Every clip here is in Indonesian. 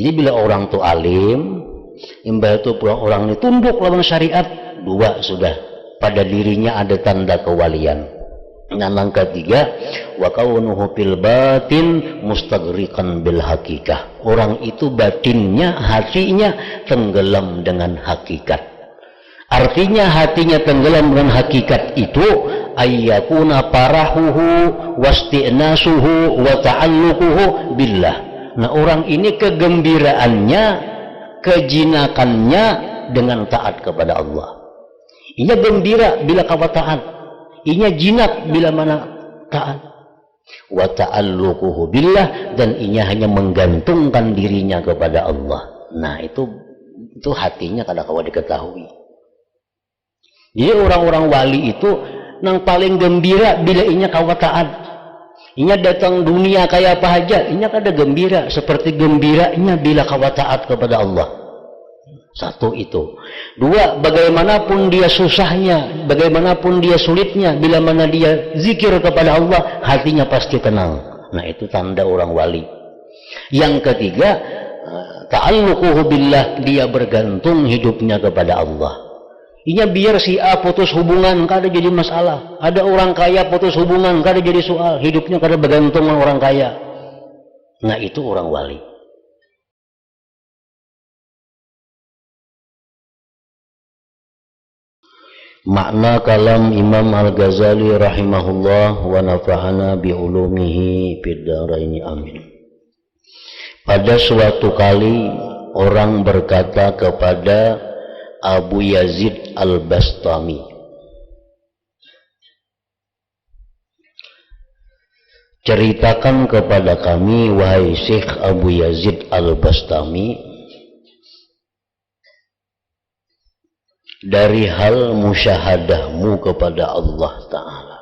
Jadi bila orang tu alim, imbal tu orang ini tunduk lawan syariat, dua sudah, pada dirinya ada tanda kewalian. Yang ketiga, wa kaunuhu fil batin mustaghriqan bil hakikah. Orang itu batinnya, hatinya tenggelam dengan hakikat. Artinya hatinya tenggelam dengan hakikat itu ayyakuna parahuhu wastinasuhu wa ta'alluquhu billah. Nah, orang ini kegembiraannya, kejinakannya dengan taat kepada Allah. Ia gembira bila kawa taat, inya jinak bila mana taat. Wa ta'alluquhu billah, dan inya hanya menggantungkan dirinya kepada Allah. Nah, itu hatinya kada kawa diketahui. Jadi orang-orang wali itu nang paling gembira bila inya kawa taat. Inya datang dunia kayak apa aja, inya kada gembira seperti gembiranya bila kawa taat kepada Allah. Satu itu. Dua, bagaimanapun dia susahnya, bagaimanapun dia sulitnya, bila mana dia zikir kepada Allah, hatinya pasti tenang. Nah, itu tanda orang wali. Yang ketiga, ta'alluquhu billah, dia bergantung hidupnya kepada Allah. Inya biar si A putus hubungan, kada jadi masalah. Ada orang kaya putus hubungan, kada jadi soal. Hidupnya kada bergantung dengan orang kaya. Nah, itu orang wali. Makna kalam Imam Al-Ghazali rahimahullah wa nafa'ana bi'ulumihi fid dharaini amin. Pada suatu kali orang berkata kepada Abu Yazid Al-Bastami, ceritakan kepada kami wahai Syekh Abu Yazid Al-Bastami dari hal musyahadahmu kepada Allah Ta'ala.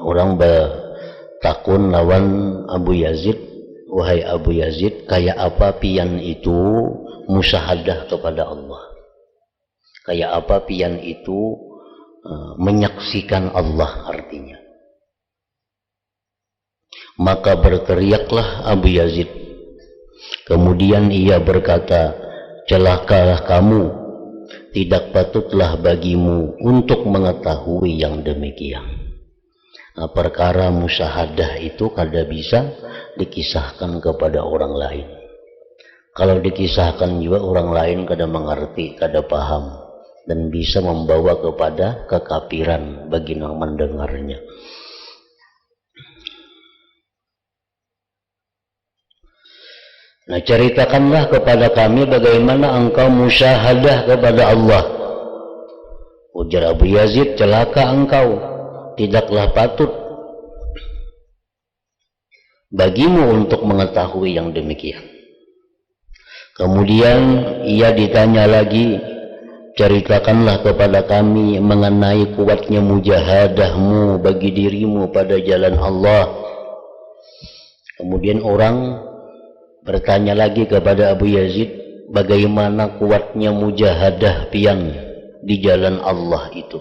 Orang bertakun lawan Abu Yazid, wahai Abu Yazid, kayak apa pian itu musyahadah kepada Allah? Kayak apa pian itu menyaksikan Allah artinya? Maka berteriaklah Abu Yazid. Kemudian ia berkata, celakalah kamu, tidak patutlah bagimu untuk mengetahui yang demikian. Nah, perkara musyahadah itu kada bisa dikisahkan kepada orang lain. Kalau dikisahkan juga orang lain kada mengerti, kada paham, dan bisa membawa kepada kekafiran bagi yang mendengarnya. Nah, ceritakanlah kepada kami bagaimana engkau musyahadah kepada Allah. Ujar Abu Yazid, celaka engkau, tidaklah patut bagimu untuk mengetahui yang demikian. Kemudian ia ditanya lagi, ceritakanlah kepada kami mengenai kuatnya mujahadahmu bagi dirimu pada jalan Allah. Kemudian orang bertanya lagi kepada Abu Yazid, bagaimana kuatnya mujahadah pian di jalan Allah itu?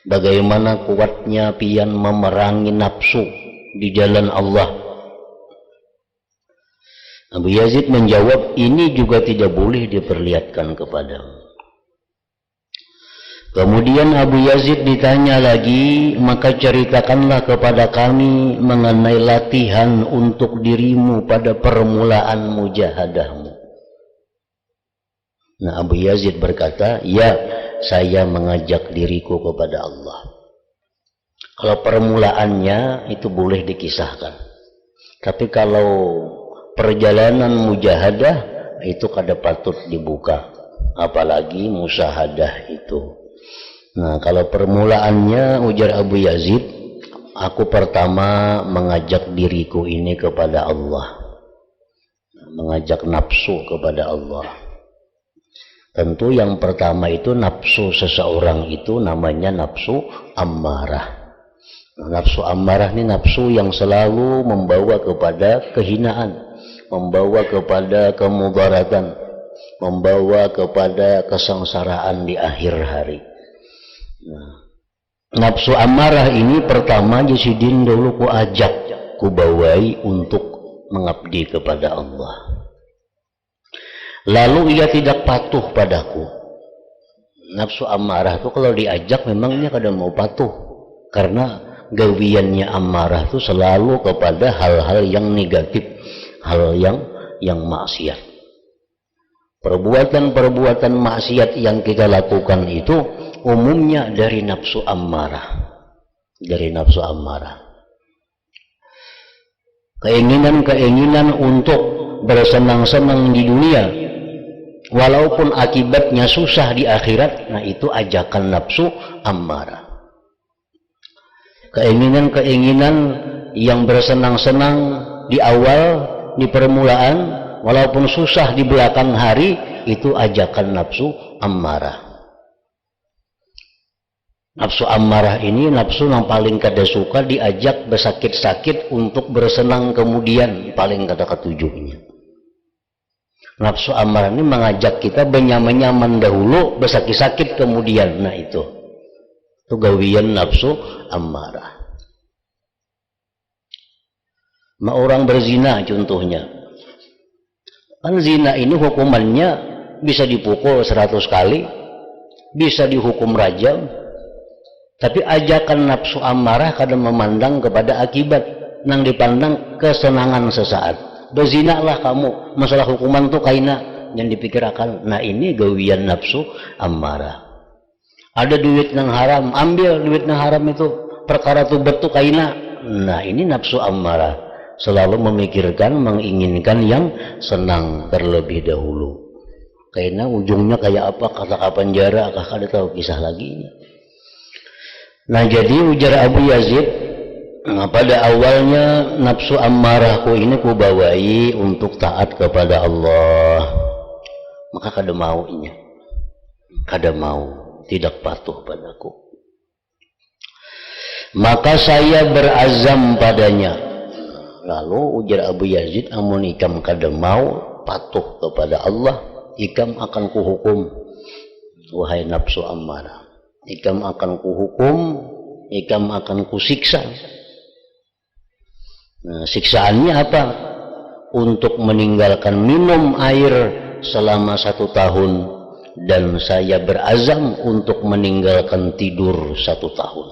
Bagaimana kuatnya pian memerangi nafsu di jalan Allah? Abu Yazid menjawab, ini juga tidak boleh diperlihatkan kepadamu. Kemudian Abu Yazid ditanya lagi, maka ceritakanlah kepada kami mengenai latihan untuk dirimu pada permulaan mujahadahmu. Nah, Abu Yazid berkata, ya, saya mengajak diriku kepada Allah. Kalau permulaannya itu boleh dikisahkan. Tapi kalau perjalanan mujahadah itu kada patut dibuka, apalagi musyahadah itu. Nah, kalau permulaannya, ujar Abu Yazid, aku pertama mengajak diriku ini kepada Allah, mengajak nafsu kepada Allah. Tentu yang pertama itu nafsu seseorang itu namanya nafsu ammarah. Nafsu ammarah ini nafsu yang selalu membawa kepada kehinaan, membawa kepada kemudaratan, membawa kepada kesengsaraan di akhir hari. Nah, nafsu amarah ini pertama Yesidin dulu ku ajak kubawai untuk mengabdi kepada Allah. Lalu ia tidak patuh padaku. Nafsu amarah itu kalau diajak memangnya kada mau patuh, karena gawiannya amarah itu selalu kepada hal-hal yang negatif, hal yang maksiat. Perbuatan-perbuatan maksiat yang kita lakukan itu umumnya dari nafsu amarah. Dari nafsu amarah. Keinginan-keinginan untuk bersenang-senang di dunia, walaupun akibatnya susah di akhirat, nah itu ajakan nafsu amarah. Keinginan-keinginan yang bersenang-senang di awal, di permulaan, walaupun susah di belakang hari, itu ajakan nafsu amarah. Nafsu amarah ini nafsu yang paling kada suka diajak bersakit-sakit untuk bersenang kemudian, paling kada ketujuhnya. Nafsu amarah ini mengajak kita benyaman-nyaman dahulu, bersakit-sakit kemudian. Nah itu gawian nafsu amarah. Orang berzina contohnya. Kan zina ini hukumannya bisa dipukul 100 kali, bisa dihukum rajam, tapi ajakan nafsu amarah kadang memandang kepada akibat, nang dipandang kesenangan sesaat. Berzinalah kamu, masalah hukuman tuh kaina yang dipikirkan. Nah ini gawian nafsu amarah. Ada duit yang haram, ambil duit yang haram itu, perkara tuh betul kaina. Nah ini nafsu amarah. Selalu memikirkan, menginginkan yang senang terlebih dahulu. Karena ujungnya kayak apa, kata penjara, kakak ada tahu kisah lagi. Nah jadi ujar Abu Yazid, nah, pada awalnya nafsu amarahku ini kubawai untuk taat kepada Allah. Maka kada maunya, kada mau, tidak patuh padaku. Maka saya berazam padanya. Lalu ujar Abu Yazid, amun ikam kada mau patuh kepada Allah, ikam akan kuhukum, wahai nafsu amarah. Ikam akan kuhukum, ikam akan kusiksa. Nah, siksaannya apa? Untuk meninggalkan minum air selama 1 tahun, dan saya berazam untuk meninggalkan tidur 1 tahun.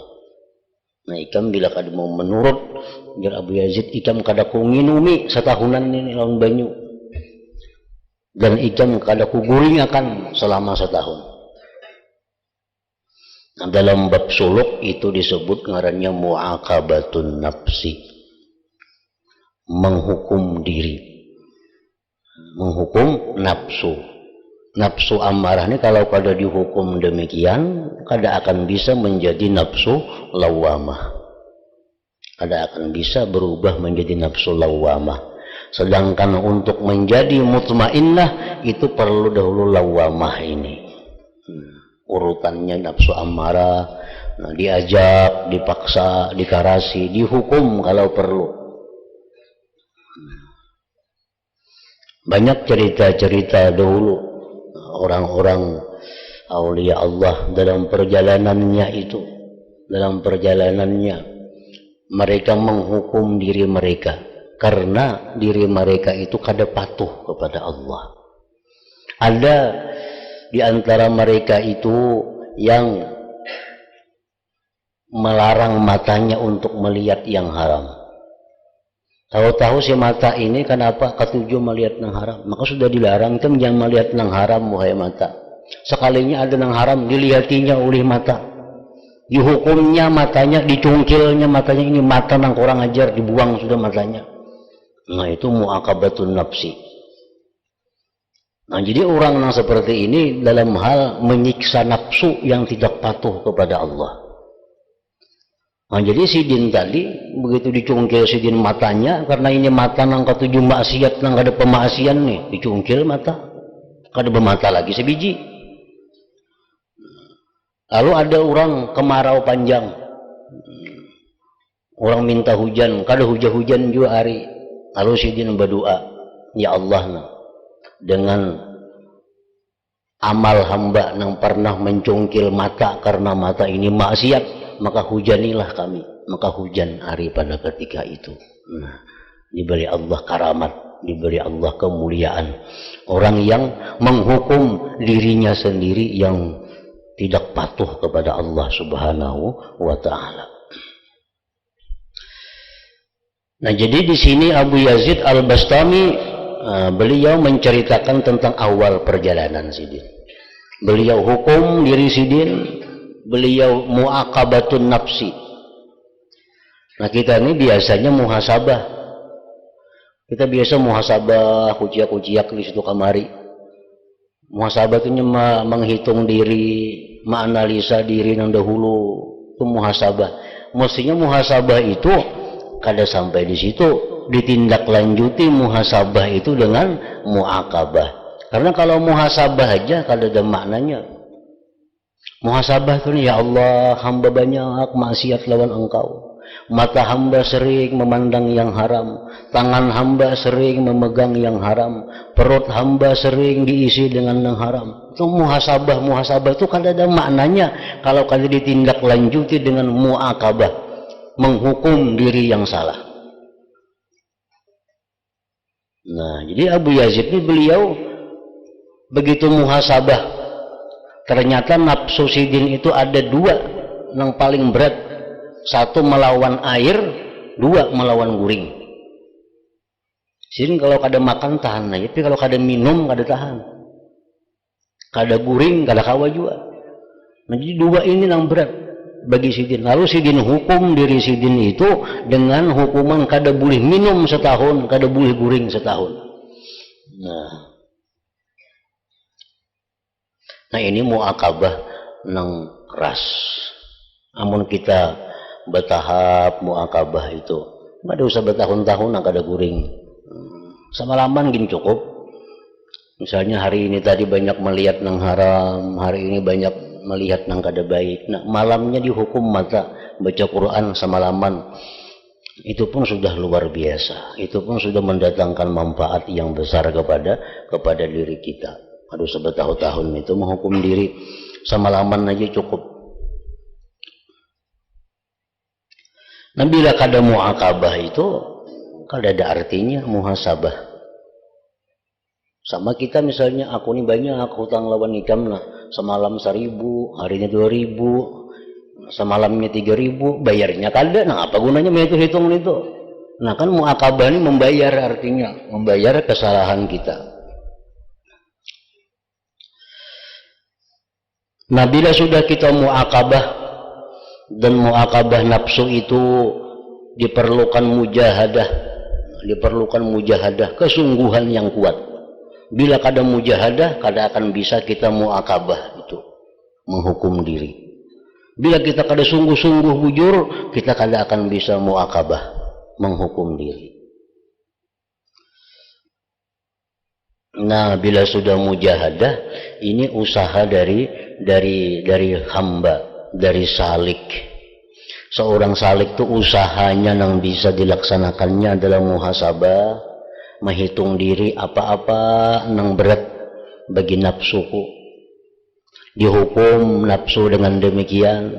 Nah ikam bila kada mau menurut jar Abu Yazid, ikam kada ku nginumi setahunan ini lawan banyu, dan ikam kada ku guringakan selama 1 tahun. Nah, dalam bab suluk itu disebut ngarannya mu'aqabatun nafsi, menghukum diri, menghukum nafsu. Nafsu amarah ini kalau kada dihukum demikian, kada akan bisa menjadi nafsu lawamah, kada akan bisa berubah menjadi nafsu lawamah. Sedangkan untuk menjadi mutmainnah itu perlu dahulu lawamah ini. Urutannya nafsu amarah, nah, diajak, dipaksa, dikarasi, dihukum kalau perlu. Banyak cerita-cerita dahulu orang-orang aulia Allah dalam perjalanannya itu, dalam perjalanannya mereka menghukum diri mereka karena diri mereka itu kada patuh kepada Allah. Ada di antara mereka itu yang melarang matanya untuk melihat yang haram. Tahu-tahu si mata ini kenapa ketujuh melihat yang haram, maka sudah dilarang itu jangan melihat yang haram, wahai mata. Sekalinya ada yang haram dilihatinya oleh mata, dihukumnya matanya, dicungkilnya matanya. Ini mata yang kurang ajar, dibuang sudah matanya. Nah itu mu'aqabatun nafsi. Nah jadi orang yang seperti ini dalam hal menyiksa nafsu yang tidak patuh kepada Allah. Nah jadi sidin tadi begitu dicungkil sidin matanya, karena ini mata nang ketujuh maksiat, nang ada pemaksian nih, dicungkil mata, kada bermata lagi sebiji. Lalu ada orang kemarau panjang, orang minta hujan, kada hujan-hujan juga hari. Lalu sidin berdoa, ya Allah, dengan amal hamba yang pernah mencungkil mata karena mata ini maksiat, maka hujanilah kami. Maka hujan hari pada ketika itu. Nah, diberi Allah karamat, diberi Allah kemuliaan. Orang yang menghukum dirinya sendiri yang tidak patuh kepada Allah Subhanahu wa taala. Nah, jadi di sini Abu Yazid Al-Bastami beliau menceritakan tentang awal perjalanan Sidin. Beliau hukum diri Sidin, beliau muaqabatun nafsi. Nah, kita ini biasanya muhasabah. Kita biasa muhasabah, kuciak-kuciak di situ kamari. Muhasabah itu menghitung diri, menganalisa diri yang dahulu. Itu muhasabah. Mestinya muhasabah itu kada sampai di situ, ditindaklanjuti muhasabah itu dengan muaqabah. Karena kalau muhasabah aja kada ada maknanya. Muhasabah itu ya Allah, hamba banyak maksiat lawan Engkau. Mata hamba sering memandang yang haram, tangan hamba sering memegang yang haram, perut hamba sering diisi dengan yang haram. Itu muhasabah itu kada ada maknanya kalau kada ditindaklanjuti dengan muaqabah, menghukum diri yang salah. Nah, jadi Abu Yazid ini beliau begitu muhasabah, ternyata nafsu Sidin itu ada dua yang paling berat. Satu melawan air, dua melawan guring. Sidin kalau kada makan tahan aja, tapi kalau kada minum kada tahan. Kada guring, kada kawa juga. Nah, jadi dua ini yang berat bagi Sidin. Lalu Sidin hukum diri Sidin itu dengan hukuman kada boleh minum setahun, kada boleh guring setahun. Nah ini muaqabah nang keras. Namun kita bertahap muaqabah itu, kada usah bertahun-tahun nang kada guring. Semalaman gini cukup. Misalnya hari ini tadi banyak melihat nang haram, hari ini banyak melihat nang kada baik. Nah, malamnya dihukum mata baca Quran semalaman. Itu pun sudah luar biasa. Itu pun sudah mendatangkan manfaat yang besar kepada diri kita. Aduh, sebetahun-tahun itu menghukum diri semalaman aja cukup. Nah, bila kada muaqabah itu kada ada artinya muhasabah. Sama kita misalnya, aku ini banyak hutang lawan nikam lah. Semalam 1.000, harinya 2.000, semalamnya 3.000, bayarnya kada. Nah, apa gunanya menghitung itu? Nah, kan muaqabah ini membayar, artinya membayar kesalahan kita. Nah, bila sudah kita muaqabah dan muaqabah nafsu itu diperlukan mujahadah, kesungguhan yang kuat. Bila kada mujahadah, kada akan bisa kita muaqabah itu, menghukum diri. Bila kita kada sungguh-sungguh bujur, kita kada akan bisa muaqabah, menghukum diri. Nah, bila sudah mujahadah, ini usaha dari hamba, dari salik. Seorang salik itu usahanya yang bisa dilaksanakannya adalah muhasabah, menghitung diri apa-apa yang berat bagi nafsuku. Dihukum nafsu dengan demikian,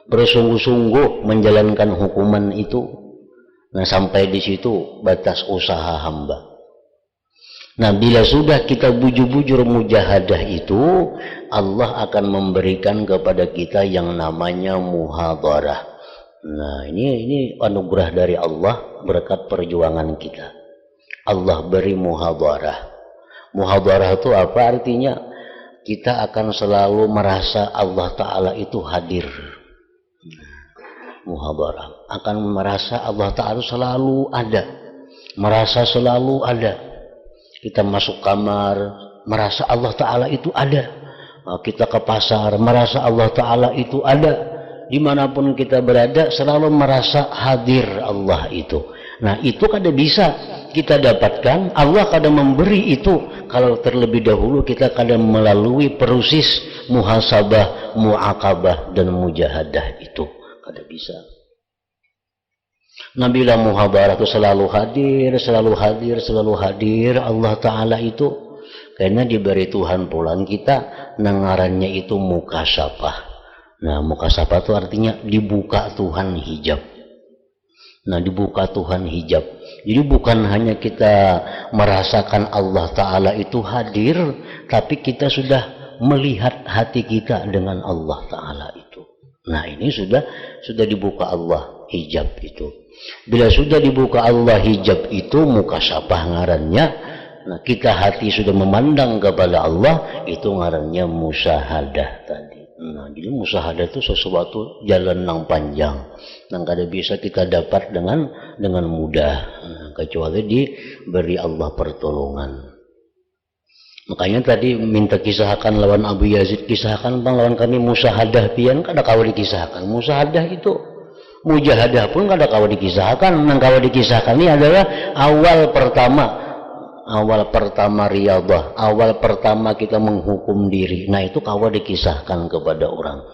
bersungguh-sungguh menjalankan hukuman itu. Nah, sampai di situ batas usaha hamba. Nah, bila sudah kita bujur-bujur mujahadah itu, Allah akan memberikan kepada kita yang namanya muhadharah. Nah, ini anugerah dari Allah berkat perjuangan kita. Allah beri muhadharah. Muhadharah itu apa artinya? Kita akan selalu merasa Allah Ta'ala itu hadir. Muhadharah akan merasa Allah Ta'ala selalu ada, merasa selalu ada. Kita masuk kamar, merasa Allah Ta'ala itu ada. Kita ke pasar, merasa Allah Ta'ala itu ada. Dimanapun kita berada, selalu merasa hadir Allah itu. Nah, itu kada bisa kita dapatkan. Allah kada memberi itu kalau terlebih dahulu kita kada melalui proses muhasabah, muaqabah, dan mujahadah itu. Kada bisa. Nah, bila muhadharah itu selalu hadir Allah Ta'ala itu, karena diberi Tuhan pulang kita, nangarannya itu mukasyafah. Nah, mukasyafah itu artinya dibuka Tuhan hijab. Nah, dibuka Tuhan hijab. Jadi bukan hanya kita merasakan Allah Ta'ala itu hadir, tapi kita sudah melihat hati kita dengan Allah Ta'ala itu. Nah, ini sudah dibuka Allah hijab itu. Bila sudah dibuka Allah hijab itu, mukasyafah ngarannya. Nah, kita hati sudah memandang kepada Allah, itu ngarannya musyahadah tadi. Nah, jadi musyahadah itu sesuatu jalan yang panjang, yang kada bisa kita dapat dengan mudah, kecuali diberi Allah pertolongan. Makanya tadi minta kisahkan lawan Abu Yazid, kisahkan bang lawan kami musyahadah pian, kada kawa dikisahkan. Musyahadah itu mujahadah pun kada kawa dikisahkan. Yang kawa dikisahkan ini adalah awal pertama riyadhah, awal pertama kita menghukum diri. Nah, itu kawa dikisahkan kepada orang.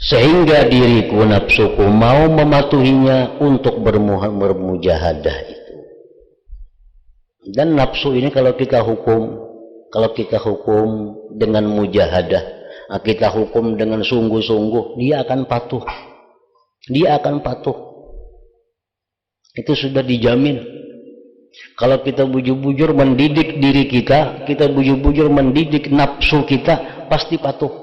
Sehingga diriku, nafsuku mau mematuhinya untuk bermujahadah itu. Dan nafsu ini kalau kita hukum dengan mujahadah, kita hukum dengan sungguh-sungguh, dia akan patuh. Itu sudah dijamin. Kalau kita bujur-bujur mendidik diri kita bujur-bujur mendidik nafsu kita, pasti patuh.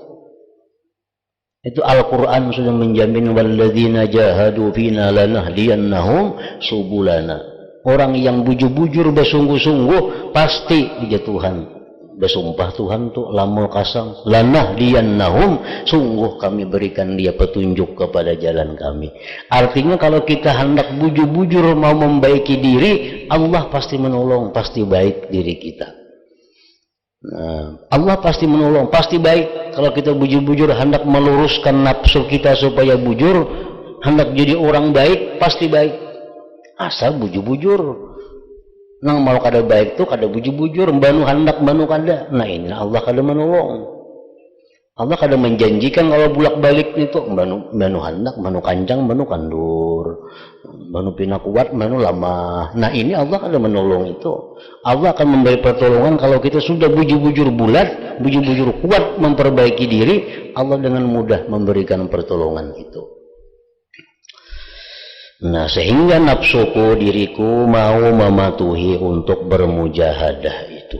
Itu Al-Quran sudah menjamin, walladzina jahadu fina lanahdiyannahum subulana. Orang yang bujur-bujur bersungguh-sungguh pasti dia Tuhan. Bersumpah Tuhan tuh lamul kasam, lanahdiyannahum, sungguh kami berikan dia petunjuk kepada jalan kami. Artinya kalau kita hendak bujur-bujur mau membaiki diri, Allah pasti menolong, pasti baik diri kita. Nah, Allah pasti menolong, pasti baik. Kalau kita bujur-bujur hendak meluruskan nafsu kita supaya bujur, hendak jadi orang baik, pasti baik. Asal bujur-bujur. Nang mau kada baik tuh kada bujur-bujur, banu hendak banu kada. Nah, ini Allah kada menolong. Allah kada menjanjikan kalau bulak-balik itu banu hendak, banu kancang, banu kandur, banu pina kuat, banu lamah. Nah, ini Allah kada menolong itu. Allah akan memberi pertolongan kalau kita sudah bujur-bujur bulat, bujur-bujur kuat memperbaiki diri, Allah dengan mudah memberikan pertolongan itu. Nah, sehingga nafsuku, diriku mau mematuhi untuk bermujahadah itu.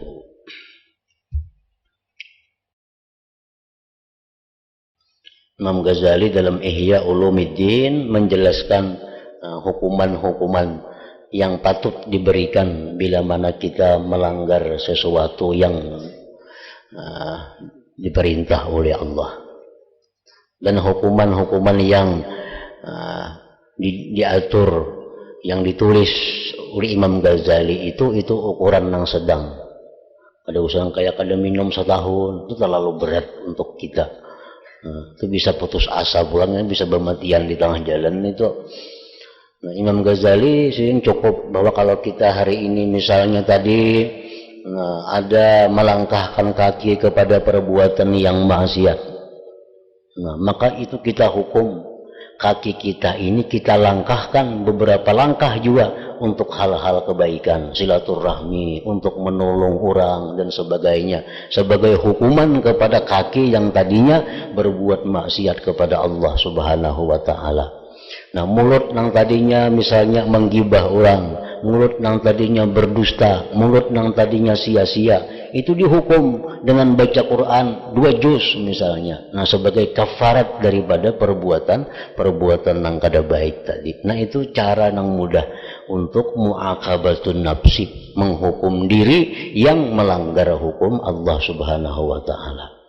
Imam Ghazali dalam Ihya Ulumuddin menjelaskan hukuman-hukuman yang patut diberikan bila mana kita melanggar sesuatu yang diperintah oleh Allah. Dan hukuman-hukuman yang diatur, yang ditulis oleh Imam Ghazali itu ukuran yang sedang. Ada usaha kayak kada minum setahun, itu terlalu berat untuk kita. Itu bisa putus asa pulangnya, bisa bermatian di tengah jalan itu. Nah, Imam Ghazali sih cukup bahwa kalau kita hari ini misalnya tadi ada melangkahkan kaki kepada perbuatan yang maksiat, nah, maka itu kita hukum. Kaki kita ini kita langkahkan beberapa langkah juga untuk hal-hal kebaikan, silaturahmi, untuk menolong orang dan sebagainya, sebagai hukuman kepada kaki yang tadinya berbuat maksiat kepada Allah Subhanahu wa Ta'ala. Nah, mulut yang tadinya misalnya menggibah orang, mulut yang tadinya berdusta, mulut yang tadinya sia-sia, itu dihukum dengan baca Quran 2 juz misalnya. Nah, sebagai kafarat daripada perbuatan yang kada baik tadi. Nah, itu cara yang mudah untuk mu'aqabatun nafsi, menghukum diri yang melanggar hukum Allah Subhanahu wa Ta'ala.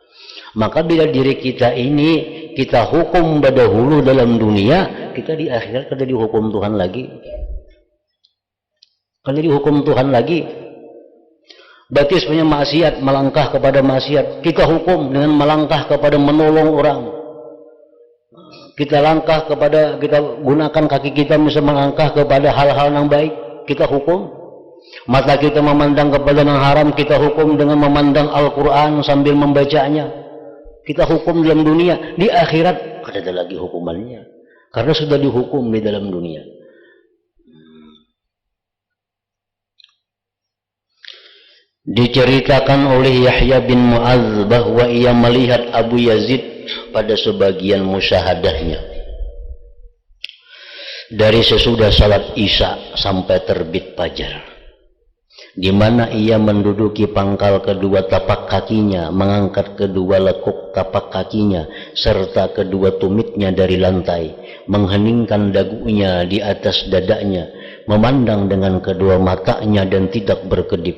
Maka bila diri kita ini kita hukum dahulu dalam dunia, kita di akhirat kada dihukum Tuhan lagi. Kada dihukum Tuhan lagi. Berarti sebenarnya maksiat, melangkah kepada maksiat, kita hukum dengan melangkah kepada menolong orang. Kita gunakan kaki kita bisa melangkah kepada hal-hal yang baik, kita hukum. Mata kita memandang kepada yang haram, kita hukum dengan memandang Al-Quran sambil membacanya. Kita hukum dalam dunia, di akhirat kada ada lagi hukumannya, karena sudah dihukum di dalam dunia. Diceritakan oleh Yahya bin Mu'adz bahwa ia melihat Abu Yazid pada sebagian musyahadahnya dari sesudah salat Isya sampai terbit fajar, di mana ia menduduki pangkal kedua tapak kakinya, mengangkat kedua lekuk tapak kakinya serta kedua tumitnya dari lantai, mengheningkan dagunya di atas dadanya, memandang dengan kedua matanya dan tidak berkedip.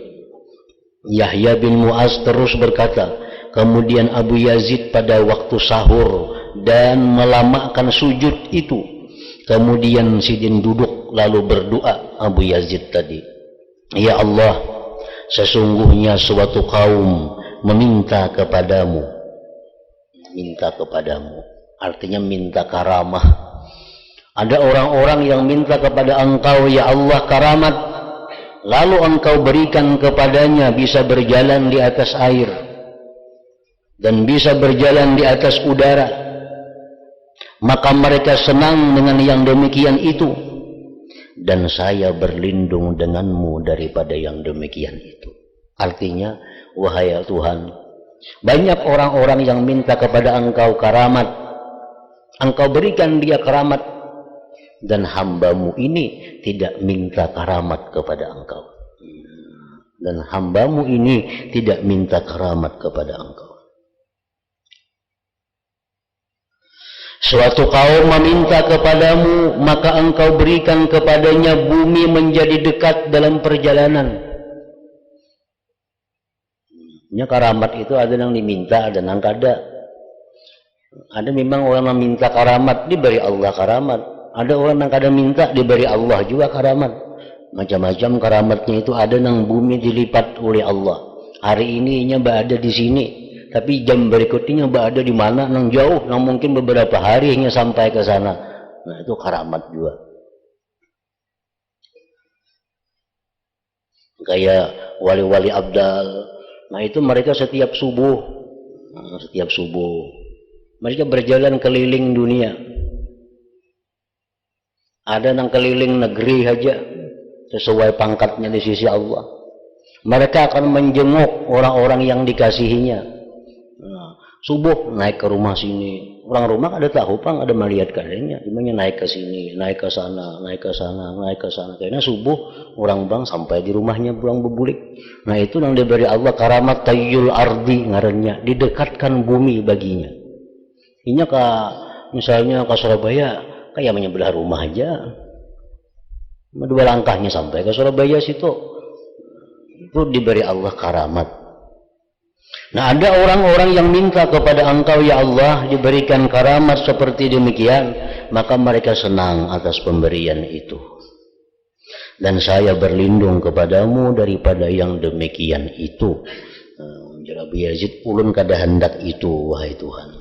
Yahya bin Mu'az terus berkata, kemudian Abu Yazid pada waktu sahur dan melamakan sujud itu. Kemudian Sidin duduk lalu berdoa Abu Yazid tadi, ya Allah, sesungguhnya suatu kaum meminta kepadamu. Minta kepadamu artinya minta karamah. Ada orang-orang yang minta kepada engkau, ya Allah, karamat, lalu engkau berikan kepadanya bisa berjalan di atas air dan bisa berjalan di atas udara. Maka mereka senang dengan yang demikian itu, dan saya berlindung denganmu daripada yang demikian itu. Artinya, wahai Tuhan, banyak orang-orang yang minta kepada engkau karamat, engkau berikan dia karamat, dan hambamu ini tidak minta karamat kepada engkau. Dan hambamu ini tidak minta karamat kepada engkau. Suatu kaum meminta kepadamu, maka engkau berikan kepadanya bumi menjadi dekat dalam perjalanan. Ya, karamat itu ada yang diminta, ada yang kada. Ada memang orang yang minta karamat, diberi Allah karamat. Ada orang yang kada minta, diberi Allah juga karamat. Macam-macam karamatnya itu, ada yang bumi dilipat oleh Allah. Hari ini nya berada di sini, tapi jam berikutnya berada di mana, nang jauh, nang mungkin beberapa hari hingga sampai ke sana. Nah, itu karamat juga. Kayak wali-wali abdal. Nah, itu mereka setiap subuh mereka berjalan keliling dunia. Ada nang keliling negeri aja sesuai pangkatnya di sisi Allah. Mereka akan menjenguk orang-orang yang dikasihinya. Subuh naik ke rumah sini, orang rumah ada tahu pang, ada melihat keadaannya, dimana naik ke sini, naik ke sana, naik ke sana, naik ke sana. Karena subuh orang bang sampai di rumahnya pulang berbulik. Nah, itu yang diberi Allah karamat tayyul ardi ngarannya, didekatkan bumi baginya. Ini ke misalnya ke Surabaya, kayak menyebelah rumah aja, 2 langkahnya sampai ke Surabaya situ. Itu diberi Allah karamat. Nah, ada orang-orang yang minta kepada engkau, ya Allah, diberikan karamat seperti demikian, maka mereka senang atas pemberian itu. Dan saya berlindung kepadamu daripada yang demikian itu. Abu Yazid ulun kada hendak itu, wahai Tuhan.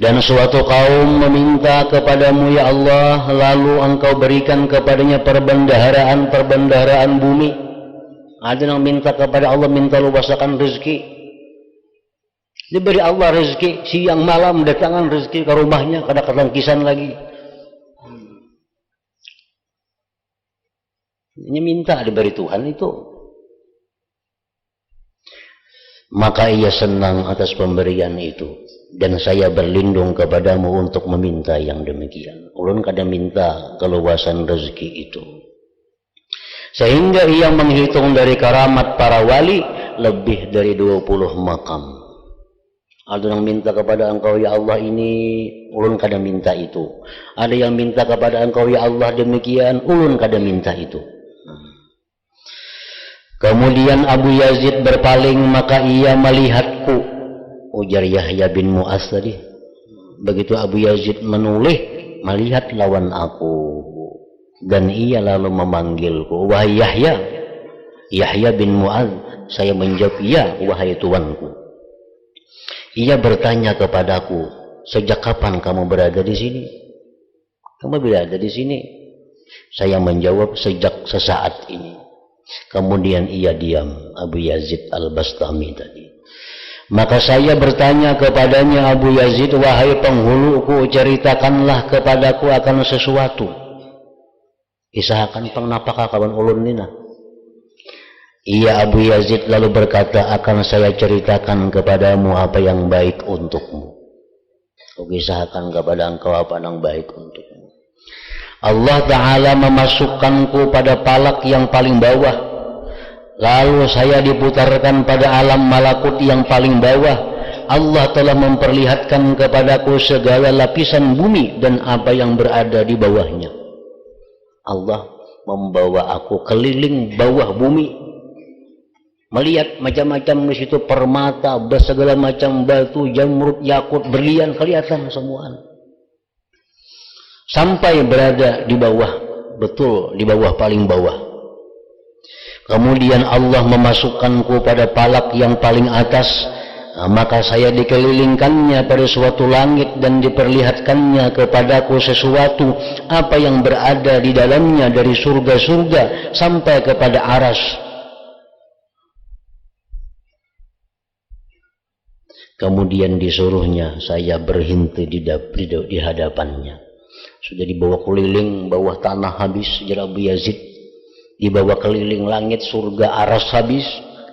Dan suatu kaum meminta kepadamu, ya Allah, lalu engkau berikan kepadanya perbendaharaan bumi. Ada yang minta kepada Allah, minta luasakan rezeki, diberi Allah rezeki, siang malam datangkan rezeki ke rumahnya, kadang-kadang kisan lagi. Ini minta diberi Tuhan itu. Maka ia senang atas pemberian itu, dan saya berlindung kepadamu untuk meminta yang demikian. Ulun kada minta keluasan rezeki itu. Sehingga ia menghitung dari karamat para wali lebih dari 20 makam. Ada yang minta kepada engkau, ya Allah, ini ulun kada minta itu. Ada yang minta kepada engkau, ya Allah, demikian, ulun kada minta itu. Kemudian Abu Yazid berpaling, maka ia melihatku, ujar Yahya bin Mu'az tadi. Begitu Abu Yazid menoleh, melihat lawan aku. Dan ia lalu memanggilku, wahai Yahya. Yahya bin Mu'az, saya menjawab, ya wahai tuanku. Ia bertanya kepadaku, sejak kapan kamu berada di sini? Kamu berada di sini? Saya menjawab, sejak sesaat ini. Kemudian ia diam, Abu Yazid al-Bastami tadi. Maka saya bertanya kepadanya, Abu Yazid, wahai penghuluku, ceritakanlah kepadaku akan sesuatu. Isahakan pang napaka kawan ulun nina. Ia Abu Yazid lalu berkata, akan saya ceritakan kepadamu apa yang baik untukmu. Kisahkan kepada engkau apa yang baik untukmu. Allah Ta'ala memasukkanku pada palak yang paling bawah, lalu saya diputarkan pada alam malakut yang paling bawah. Allah telah memperlihatkan kepadaku segala lapisan bumi dan apa yang berada di bawahnya. Allah membawa aku keliling bawah bumi, melihat macam-macam di situ, permata, segala macam batu, jamrud, yakut, berlian, kelihatan semua. Sampai berada di bawah, betul di bawah, paling bawah. Kemudian Allah memasukkanku pada palak yang paling atas, maka saya dikelilingkannya pada suatu langit dan diperlihatkannya kepadaku sesuatu apa yang berada di dalamnya dari surga-surga sampai kepada aras. Kemudian disuruhnya saya berhenti di hadapannya. Sudah dibawa keliling bawah tanah habis, Abu Yazid dibawa keliling langit, surga, aras habis.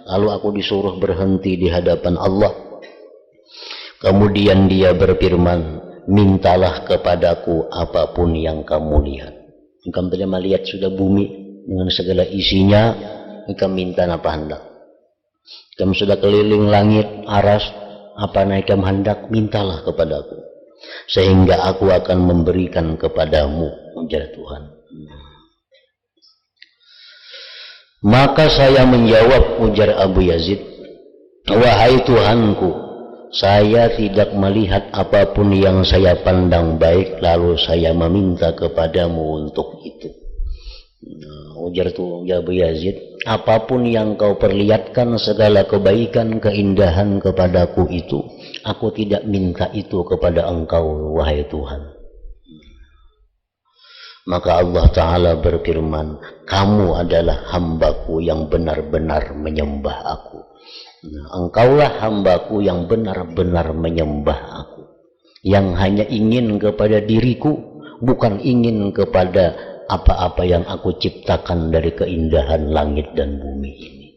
Lalu aku disuruh berhenti di hadapan Allah. Kemudian dia berfirman, mintalah kepadaku apapun yang kamu lihat. Engkau tidak melihat sudah bumi dengan segala isinya, engkau minta apa hendak. Kamu sudah keliling langit, aras, apa naik kamu hendak, mintalah kepadaku, sehingga aku akan memberikan kepadamu, ujar Tuhan. Maka saya menjawab, ujar Abu Yazid, wahai Tuhanku, saya tidak melihat apapun yang saya pandang baik, lalu saya meminta kepadamu untuk itu. Ujar Abu Yazid, apapun yang kau perlihatkan segala kebaikan, keindahan kepadaku itu, aku tidak minta itu kepada engkau, wahai Tuhan. Maka Allah Ta'ala berfirman, kamu adalah hambaku yang benar-benar menyembah aku. Engkaulah hambaku yang benar-benar menyembah aku, yang hanya ingin kepada diriku, bukan ingin kepada apa-apa yang aku ciptakan dari keindahan langit dan bumi ini.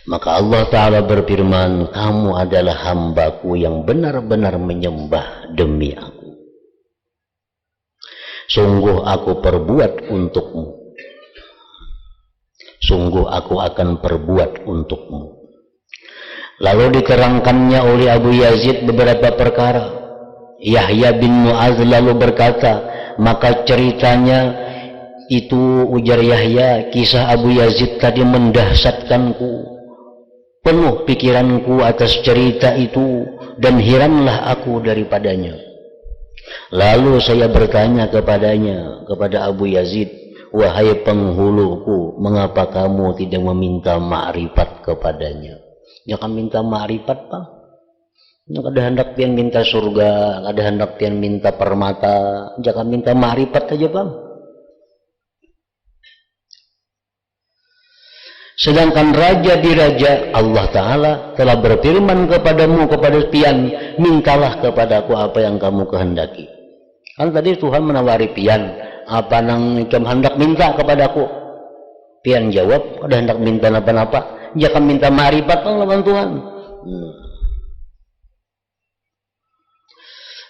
Maka Allah Ta'ala berfirman, kamu adalah hambaku yang benar-benar menyembah demi aku. Sungguh aku perbuat untukmu, sungguh aku akan perbuat untukmu. Lalu diterangkannya oleh Abu Yazid beberapa perkara. Yahya bin Mu'adz lalu berkata, maka ceritanya itu, ujar Yahya, kisah Abu Yazid tadi mendahsyatkanku, penuh pikiranku atas cerita itu, dan heranlah aku daripadanya. Lalu saya bertanya kepadanya, kepada Abu Yazid, wahai penghuluku, mengapa kamu tidak meminta ma'rifat kepadanya? Jangan minta ma'rifat, Pak. Ada hendak pian minta surga, ada hendak pian minta permata, jangan minta ma'rifat aja, Pak. Sedangkan raja di raja, Allah Ta'ala telah berfirman kepadamu, kepada pian, mintalah kepadaku apa yang kamu kehendaki. Kan tadi Tuhan menawari pian, apa yang kamu hendak minta kepadaku. Pian jawab, ada hendak minta apa-apa, jangan minta ma'rifat lawan Tuhan.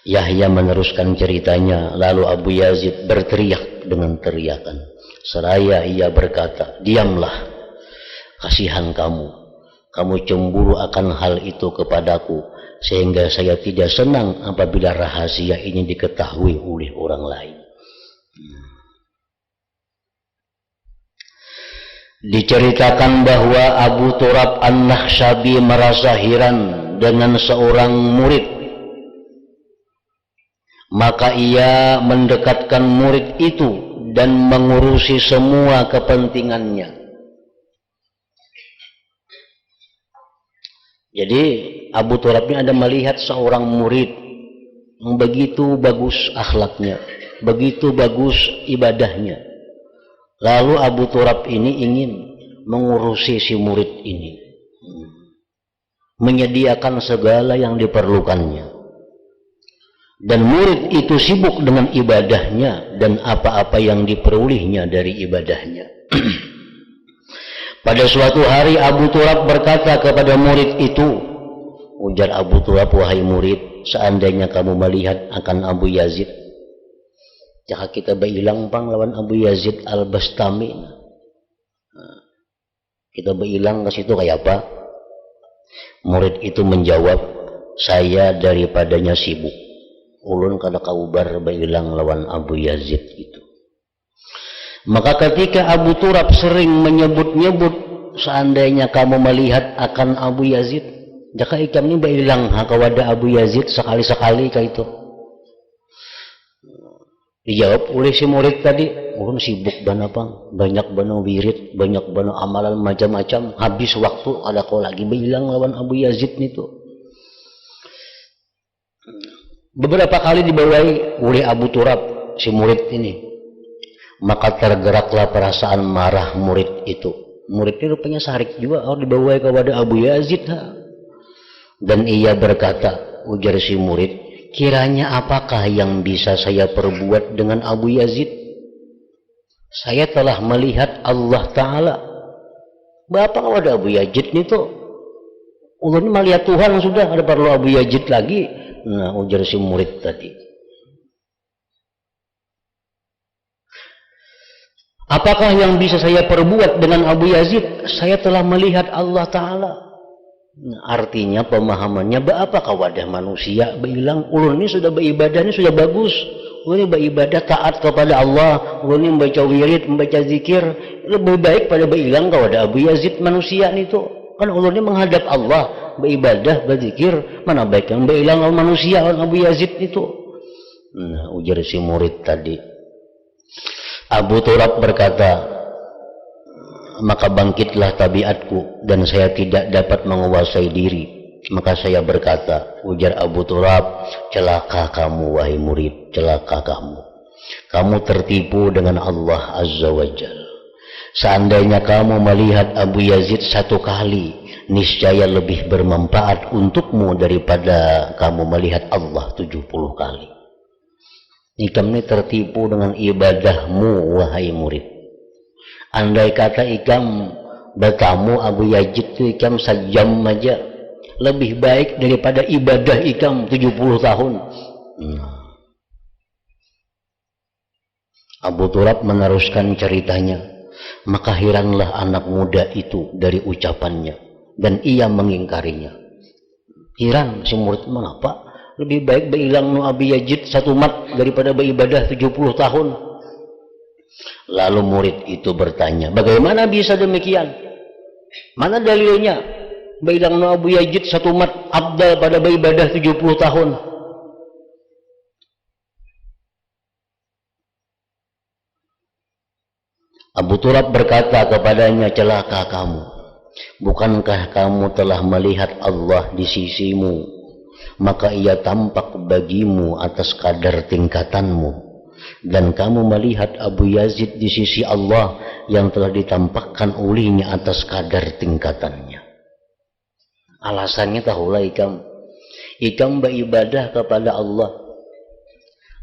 Yahya meneruskan ceritanya, lalu Abu Yazid berteriak dengan teriakan. Seraya ia berkata, diamlah, kasihan kamu cemburu akan hal itu kepadaku, sehingga saya tidak senang apabila rahasia ini diketahui oleh orang lain. Diceritakan bahwa Abu Turab An-Nakhshabi merasa heran dengan seorang murid. Maka ia mendekatkan murid itu dan mengurusi semua kepentingannya. Jadi Abu Turab ini ada melihat seorang murid yang begitu bagus akhlaknya, begitu bagus ibadahnya. Lalu Abu Turab ini ingin mengurusi si murid ini, menyediakan segala yang diperlukannya. Dan murid itu sibuk dengan ibadahnya dan apa-apa yang diperolehnya dari ibadahnya. Pada suatu hari Abu Turab berkata kepada murid itu, ujar Abu Turab, wahai murid, seandainya kamu melihat akan Abu Yazid, jika kita berhilang pang lawan Abu Yazid Al-Bastami, kita berhilang ke situ kayak apa? Murid itu menjawab, saya daripadanya sibuk, ulun kada kaubar berhilang lawan Abu Yazid itu. Maka ketika Abu Turab sering menyebut-nyebut, seandainya kamu melihat akan Abu Yazid, jika ikam ini berhilang kepada Abu Yazid sekali-sekali kayak itu. Dijawab oleh si murid tadi, ulun sibuk bana pang, banyak bana wirid, banyak bana amalan macam-macam, habis waktu ada kau lagi berhilang lawan Abu Yazid itu. Beberapa kali dibawai oleh Abu Turab si murid ini. Maka tergeraklah perasaan marah murid itu. Murid ini rupanya sarik juga, harus dibawai kepada Abu Yazid. Dan ia berkata, ujar si murid, kiranya apakah yang bisa saya perbuat dengan Abu Yazid? Saya telah melihat Allah Ta'ala. Bapak kepada Abu Yazid itu, ulun melihat Tuhan sudah, ada perlu Abu Yazid lagi. Nah, ujar si murid tadi. Apakah yang bisa saya perbuat dengan Abu Yazid? Saya telah melihat Allah Ta'ala. Nah, artinya pemahamannya, apakah wadah manusia berhilang? Ulun ini sudah beribadah, ini sudah bagus. Ulun ini beribadah taat kepada Allah. Ulun ini membaca wirid, membaca zikir. Lebih baik pada berhilang kepada Abu Yazid manusia itu. Kan ulun ini menghadap Allah, beribadah, berzikir. Mana baik yang berhilang manusia Abu Yazid itu? Nah, ujar si murid tadi. Abu Turab berkata, maka bangkitlah tabiatku dan saya tidak dapat menguasai diri. Maka saya berkata, ujar Abu Turab, celaka kamu wahai murid, celaka kamu. Kamu tertipu dengan Allah Azza wa Jalla. Seandainya kamu melihat Abu Yazid satu kali, niscaya lebih bermanfaat untukmu daripada kamu melihat Allah 70 kali. Ikam ini tertipu dengan ibadahmu wahai murid. Andai kata ikam bertamu Abu Yazid itu ikam sejam aja, lebih baik daripada ibadah ikam 70 tahun. Abu Turab meneruskan ceritanya. Maka heranlah anak muda itu dari ucapannya, dan ia mengingkarinya. Heran si murid, mengapa? Lebih baik berhilang Abu Yazid satu mat daripada beribadah 70 tahun. Lalu murid itu bertanya, bagaimana bisa demikian? Mana dalilnya? Berhilang Abu Yazid satu mat abdal pada beribadah 70 tahun. Abu Turab berkata kepadanya, celaka kamu. Bukankah kamu telah melihat Allah di sisimu? Maka ia tampak bagimu atas kadar tingkatanmu. Dan kamu melihat Abu Yazid di sisi Allah yang telah ditampakkan olehnya atas kadar tingkatannya. Alasannya tahulah ikam beribadah kepada Allah.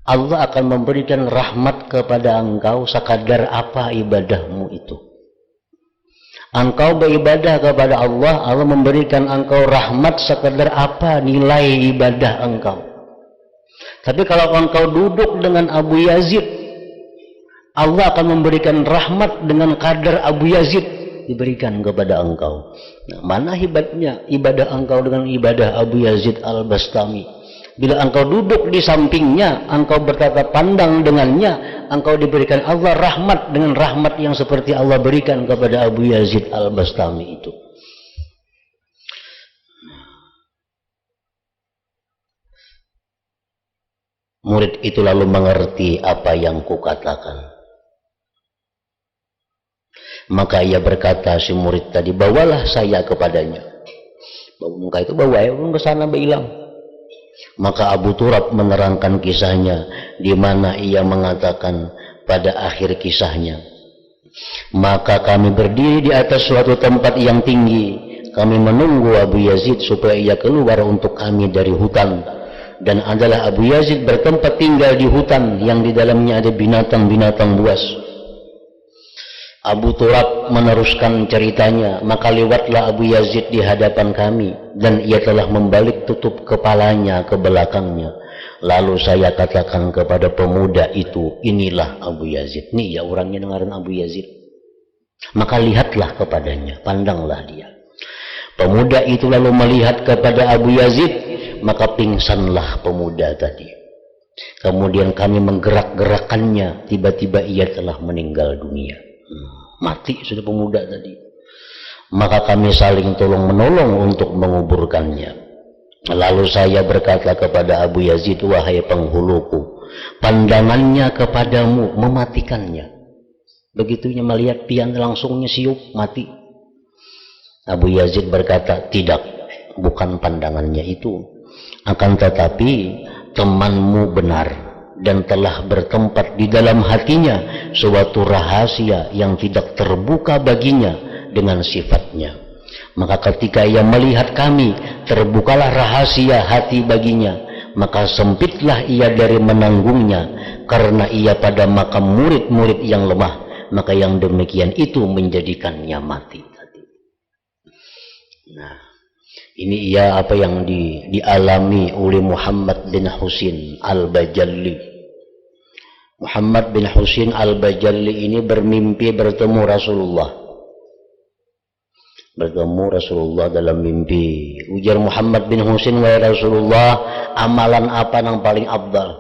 Allah akan memberikan rahmat kepada engkau sekadar apa ibadahmu itu. Engkau beribadah kepada Allah, Allah memberikan engkau rahmat sekadar apa nilai ibadah engkau. Tapi kalau engkau duduk dengan Abu Yazid, Allah akan memberikan rahmat dengan kadar Abu Yazid diberikan kepada engkau. Nah, mana hebatnya ibadah engkau dengan ibadah Abu Yazid Al-Bastami? Bila engkau duduk di sampingnya, engkau bertatap pandang dengannya, engkau diberikan Allah rahmat dengan rahmat yang seperti Allah berikan kepada Abu Yazid Al-Bastami itu. Murid itu lalu mengerti apa yang kukatakan. Maka ia berkata, si murid tadi, bawalah saya kepadanya. Muka itu bawa ya, ke sana berhilang. Maka Abu Turab menerangkan kisahnya, di mana ia mengatakan pada akhir kisahnya, maka kami berdiri di atas suatu tempat yang tinggi, kami menunggu Abu Yazid supaya ia keluar untuk kami dari hutan. Dan adalah Abu Yazid bertempat tinggal di hutan yang di dalamnya ada binatang-binatang buas. Abu Turab meneruskan ceritanya, maka lewatlah Abu Yazid di hadapan kami dan ia telah membalik tutup kepalanya ke belakangnya. Lalu saya katakan kepada pemuda itu, inilah Abu Yazid. Nih ya orangnya dengaran Abu Yazid. Maka lihatlah kepadanya, pandanglah dia. Pemuda itu lalu melihat kepada Abu Yazid, maka pingsanlah pemuda tadi. Kemudian kami menggerak-gerakannya, tiba-tiba ia telah meninggal dunia. Mati sudah pemuda tadi. Maka kami saling tolong menolong untuk menguburkannya. Lalu saya berkata kepada Abu Yazid, wahai penghuluku, pandangannya kepadamu mematikannya. Begitunya melihat pian langsungnya siup mati. Abu Yazid berkata, tidak, bukan pandangannya itu, akan tetapi temanmu benar dan telah bertempat di dalam hatinya suatu rahasia yang tidak terbuka baginya dengan sifatnya. Maka ketika ia melihat kami, terbukalah rahasia hati baginya, maka sempitlah ia dari menanggungnya, karena ia pada makam murid-murid yang lemah, maka yang demikian itu menjadikannya mati. Nah, ini ia apa yang dialami oleh Muhammad bin Husin Al-Bajalli. Muhammad bin Husin Al-Bajalli ini bermimpi bertemu Rasulullah. Bertemu Rasulullah dalam mimpi. Ujar Muhammad bin Husin, wahai Rasulullah, amalan apa yang paling abdal?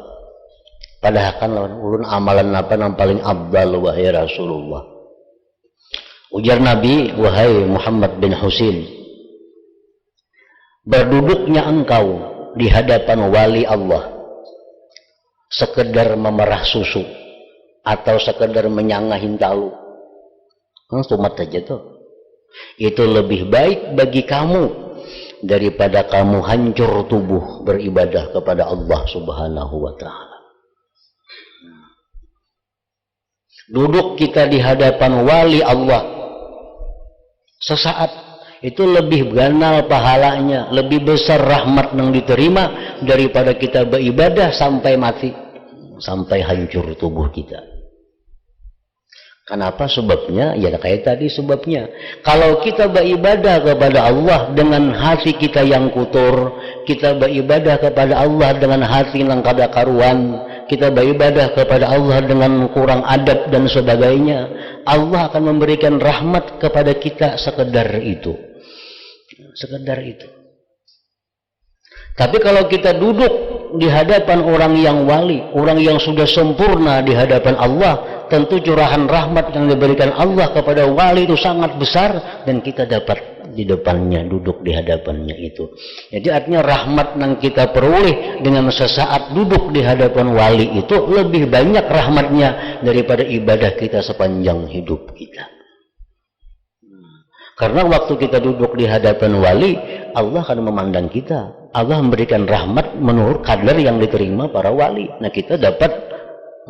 Padahal kan ulun amalan apa yang paling abdal wahai Rasulullah? Ujar Nabi, wahai Muhammad bin Husin, berduduknya engkau di hadapan wali Allah, sekedar memerah susu atau sekedar menyangahin talu, sumat aja tuh, itu lebih baik bagi kamu daripada kamu hancur tubuh beribadah kepada Allah Subhanahu wa Ta'ala. Duduk kita di hadapan wali Allah sesaat itu lebih ganal pahalanya, lebih besar rahmat yang diterima daripada kita beribadah sampai mati, sampai hancur tubuh kita. Kenapa sebabnya? Ya kayak tadi sebabnya. Kalau kita beribadah kepada Allah dengan hati kita yang kotor, kita beribadah kepada Allah dengan hati yang kada karuan, kita beribadah kepada Allah dengan kurang adab dan sebagainya, Allah akan memberikan rahmat kepada kita sekedar itu. Sekedar itu. Tapi kalau kita duduk di hadapan orang yang wali, orang yang sudah sempurna di hadapan Allah, tentu curahan rahmat yang diberikan Allah kepada wali itu sangat besar dan kita dapat di depannya, duduk di hadapannya itu. Jadi artinya rahmat yang kita peroleh dengan sesaat duduk di hadapan wali itu lebih banyak rahmatnya daripada ibadah kita sepanjang hidup kita. Karena waktu kita duduk di hadapan wali, Allah akan memandang kita. Allah memberikan rahmat menurut kadar yang diterima para wali. Nah, kita dapat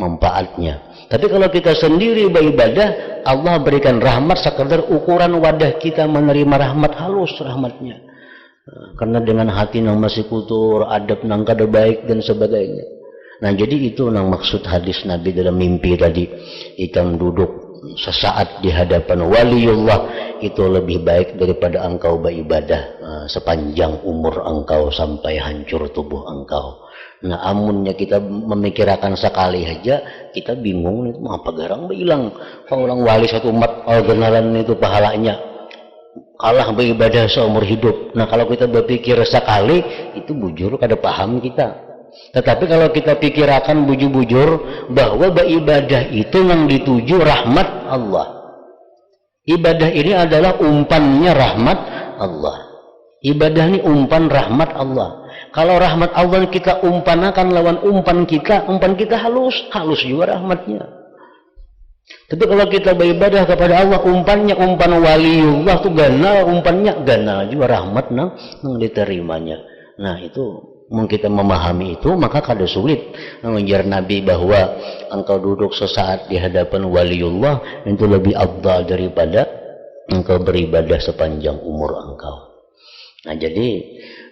manfaatnya. Tapi kalau kita sendiri beribadah, Allah berikan rahmat sekadar ukuran wadah kita menerima rahmat, halus rahmatnya. Karena dengan hati yang masih kotor, adab yang kada baik dan sebagainya. Nah, jadi itu yang maksud hadis Nabi dalam mimpi tadi. Ikan duduk sesaat di hadapan waliullah itu lebih baik daripada engkau beribadah sepanjang umur engkau sampai hancur tubuh engkau. Nah, amunnya kita memikirkan sekali aja, kita bingung itu apa garang bilang orang wali satu umat kenalan itu pahalanya kalah beribadah seumur hidup. Nah, kalau kita berpikir sekali itu bujur kada paham kita. Tetapi kalau kita pikirkan bujur-bujur bahwa beribadah itu yang dituju rahmat Allah. Ibadah ini adalah umpannya rahmat Allah. Ibadah ini umpan rahmat Allah. Kalau rahmat Allah kita umpanakan lawan umpan kita halus juga rahmatnya. Tapi kalau kita beribadah kepada Allah, umpannya umpan waliullah itu ganal, umpannya ganal juga rahmat yang diterimanya. Nah, itu mungkin kita memahami itu, maka kada sulit mengajar Nabi bahwa engkau duduk sesaat di hadapan waliullah itu lebih afdal daripada engkau beribadah sepanjang umur engkau. Nah, jadi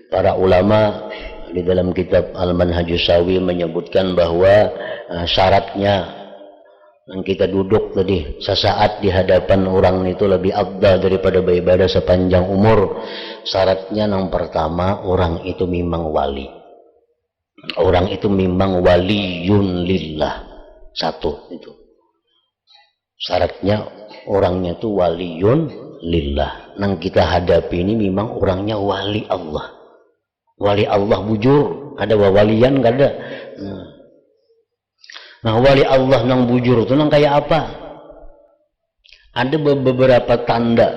para ulama di dalam kitab Al-Manhajus Sawi menyebutkan bahwa syaratnya yang kita duduk tadi sesaat di hadapan orang itu lebih afdal daripada beribadah sepanjang umur. Syaratnya yang pertama, orang itu memang wali. Orang itu memang waliyun lillah. Satu itu. Syaratnya orangnya itu waliyun lillah. Yang kita hadapi ini memang orangnya wali Allah. Wali Allah bujur, ada walian enggak ada. Nah, wali Allah nang bujur itu nang kayak apa? Ada beberapa tanda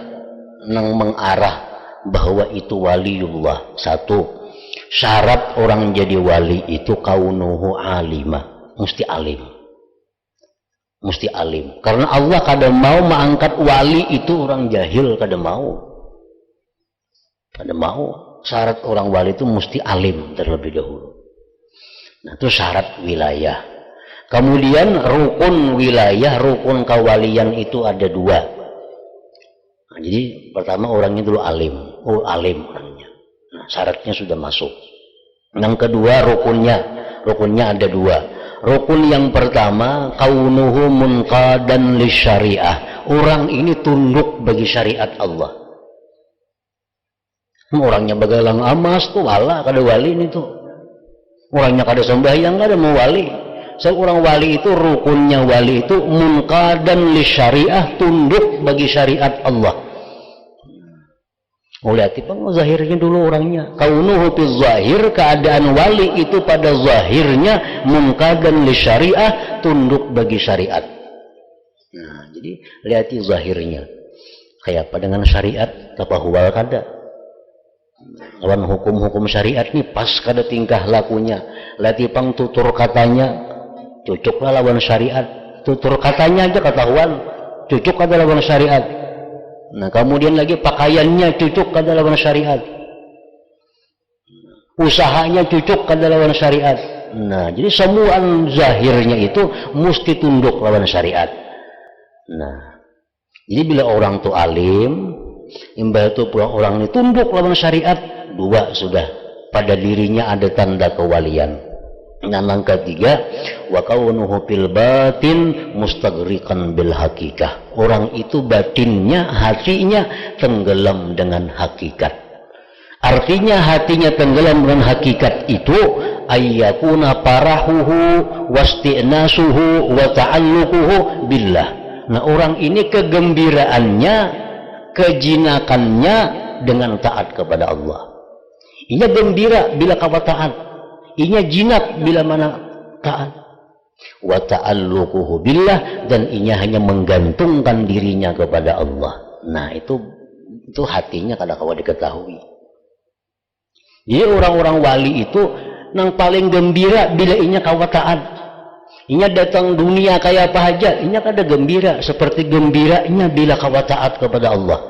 nang mengarah bahwa itu waliullah. Satu, syarat orang jadi wali itu kaunuhu alimah, mesti alim. Mesti alim. Karena Allah kada mau mengangkat wali itu orang jahil, kada mau. Kada mau. Syarat orang wali itu mesti alim terlebih dahulu. Nah, itu syarat wilayah. Kemudian rukun wilayah, rukun kewalian itu ada dua. Nah, jadi pertama orangnya dulu alim. Oh, alim orangnya. Nah, syaratnya sudah masuk. Yang kedua rukunnya ada dua. Rukun yang pertama kaunuhu munqadan lisyariah. Orang ini tunduk bagi syariat Allah. Orangnya bagalang amas tuh wala kada wali ini tuh. Orangnya kada sembahyang kada mau wali. Seorang wali itu rukunnya wali itu munqadan lisyariah, tunduk bagi syariat Allah. Oh, lihat zahirnya dulu orangnya. Kaunuhu fi zahir, keadaan wali itu pada zahirnya munqadan lisyariah, tunduk bagi syariat. Nah, jadi lihat zahirnya. Kayak apa dengan syariat? Tapahwal kada. Lawan hukum-hukum syariat nih pas kada tingkah lakunya. Lihat pang tutur katanya cocoklah lawan syariat. Tutur katanya aja ketahuan cocok kada lawan syariat. Nah, kemudian lagi pakaiannya cocok kada lawan syariat. Usahanya cocok kada lawan syariat. Nah, jadi semua zahirnya itu mesti tunduk lawan syariat. Nah, jadi bila orang tu alim, imbal tu orang ini tunduk lawan syariat, dua sudah pada dirinya ada tanda kewalian. Yang ketiga, wa kaunuhu fil batin mustaghriqan bil hakikah. Orang itu batinnya, hatinya tenggelam dengan hakikat. Artinya hatinya tenggelam dengan hakikat itu ayyakuna parahuhu wastinasuhu wa ta'alluquhu billah. Nah, orang ini kegembiraannya, kejinakannya dengan taat kepada Allah. Ia gembira bila kawa taat. Inya jinak bila mana taat. Wa ta'alluquhu billah, dan inya hanya menggantungkan dirinya kepada Allah. Nah, itu hatinya kada kawa diketahui. Jadi orang-orang wali itu nang paling gembira bila inya kawa taat. Inya datang dunia kayak apa aja, inya kada gembira seperti gembiranya bila kawa taat kepada Allah.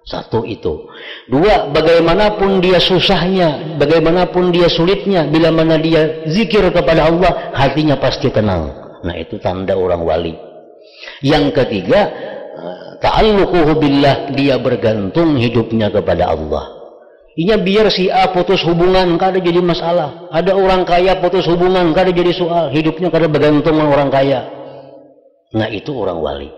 Satu itu. Dua, bagaimanapun dia susahnya, bagaimanapun dia sulitnya, bila mana dia zikir kepada Allah, hatinya pasti tenang. Nah, itu tanda orang wali. Yang ketiga, ta'alluquhu billah, dia bergantung hidupnya kepada Allah. Inya biar si A putus hubungan, kada jadi masalah. Ada orang kaya putus hubungan, kada jadi soal. Hidupnya kada bergantung dengan orang kaya. Nah, itu orang wali.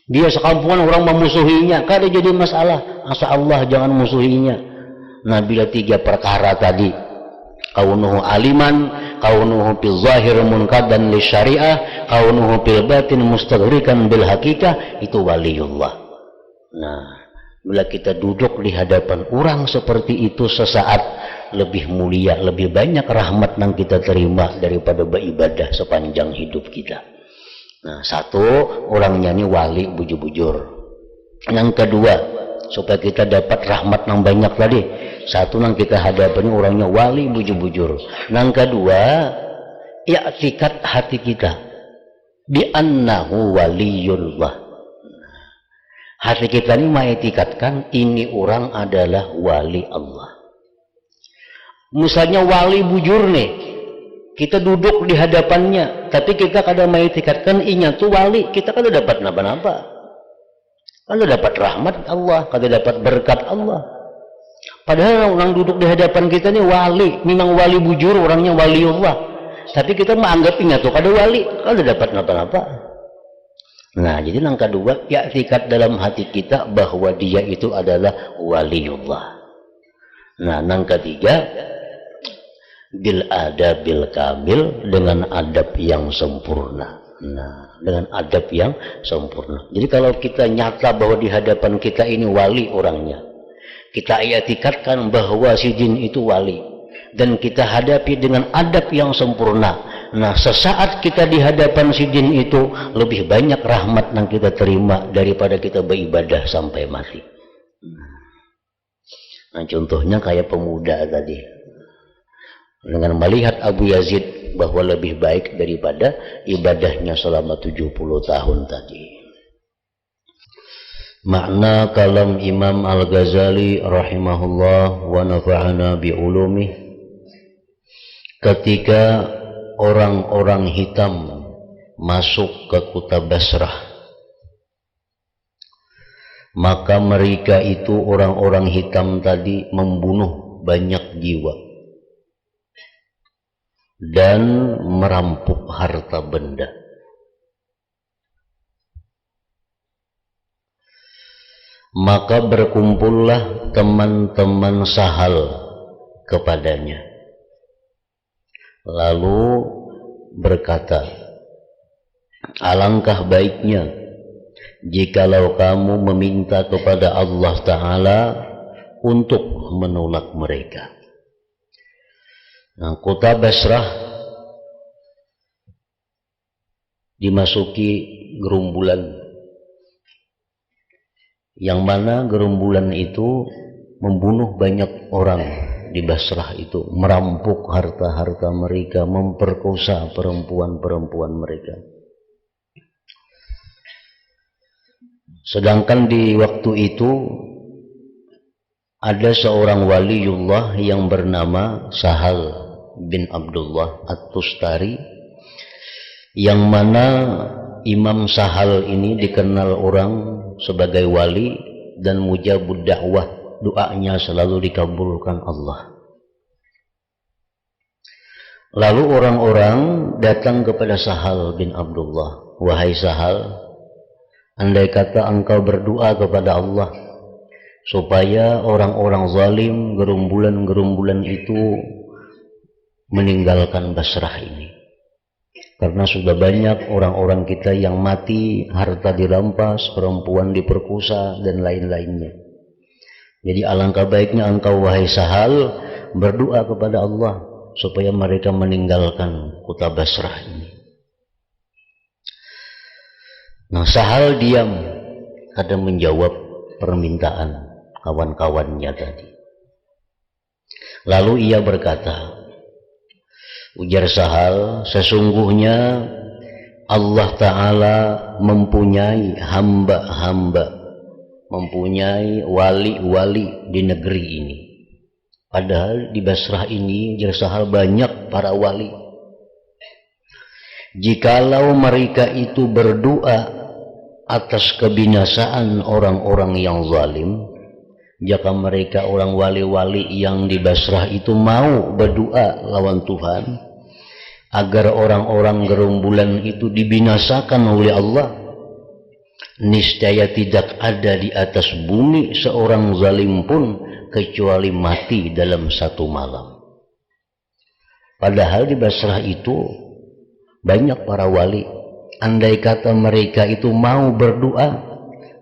Dia sekampungan orang memusuhinya, kada jadi masalah. Asa Allah jangan musuhinya. Nah, bila tiga perkara tadi, kaunuhu aliman, kaunuhu fil zahir munqadan lisyariah, kaunuhu fil batin mustaghriqan bil hakikah, itu waliullah. Nah, bila kita duduk di hadapan orang seperti itu sesaat, lebih mulia, lebih banyak rahmat yang kita terima daripada beribadah sepanjang hidup kita. Nah, satu, orangnya ini wali bujur-bujur. Yang kedua, supaya kita dapat rahmat yang banyak tadi, satu yang kita hadapi orangnya wali bujur-bujur. Yang kedua, i'tiqad hati kita bi annahu waliyullah. Hati kita ini mengikatkan ini orang adalah wali Allah. Misalnya wali bujur nih, kita duduk di hadapannya, tapi kita kadang mengikatkan inya tuh wali, kita kada dapat napa-napa. Kada dapat rahmat Allah, kada dapat berkat Allah. Padahal orang duduk di hadapan kita ini wali, memang wali bujur, orangnya waliullah. tapi kita menganggapnya tuh kada wali, kada dapat napa-napa. Nah, jadi yang kedua, i'tikad dalam hati kita bahwa dia itu adalah waliullah. Nah, yang ketiga, bil adabil kamil, dengan adab yang sempurna. Nah, dengan adab yang sempurna. Jadi kalau kita nyata bahwa di hadapan kita ini wali orangnya, kita i'tikadkan bahwa si jin itu wali, dan kita hadapi dengan adab yang sempurna. Nah, sesaat kita di hadapan si jin itu, lebih banyak rahmat yang kita terima daripada kita beribadah sampai mati. Nah, contohnya kayak pemuda tadi, dengan melihat Abu Yazid bahwa lebih baik daripada ibadahnya selama 70 tahun tadi. Makna kalam Imam Al-Ghazali rahimahullah wa nafa'ana bi'ulumih, ketika orang-orang hitam masuk ke kota Basrah, maka mereka itu orang-orang hitam tadi membunuh banyak jiwa dan merampok harta benda. Maka berkumpullah teman-teman Sahal kepadanya, lalu berkata, alangkah baiknya jikalau kamu meminta kepada Allah Ta'ala untuk menolak mereka. Nah, kota Basrah dimasuki gerumbulan, yang mana gerumbulan itu membunuh banyak orang di Basrah itu, merampok harta-harta mereka, memperkosa perempuan-perempuan mereka. Sedangkan di waktu itu ada seorang waliullah yang bernama Sahal bin Abdullah At-Tustari, yang mana Imam Sahal ini dikenal orang sebagai wali dan mujabud dakwah, doanya selalu dikabulkan Allah. Lalu orang-orang datang kepada Sahal bin Abdullah, wahai Sahal, andai kata engkau berdoa kepada Allah supaya orang-orang zalim, gerumbulan-gerumbulan itu meninggalkan Basrah ini, karena sudah banyak orang-orang kita yang mati, harta dirampas, perempuan diperkosa, dan lain-lainnya. Jadi alangkah baiknya engkau, wahai Sahal, berdoa kepada Allah supaya mereka meninggalkan kota Basrah ini. Nah, Sahal diam, kada menjawab permintaan kawan-kawannya tadi. Lalu ia berkata, ujar Sahal, sesungguhnya Allah Ta'ala mempunyai hamba-hamba, mempunyai wali-wali di negeri ini. Padahal di Basrah ini, ujar Sahal, banyak para wali. Jikalau mereka itu berdoa atas kebinasaan orang-orang yang zalim, jika mereka orang wali-wali yang di Basrah itu mau berdoa lawan Tuhan agar orang-orang gerumbulan itu dibinasakan oleh Allah, niscaya tidak ada di atas bumi seorang zalim pun kecuali mati dalam satu malam. Padahal di Basrah itu banyak para wali. Andai kata mereka itu mau berdoa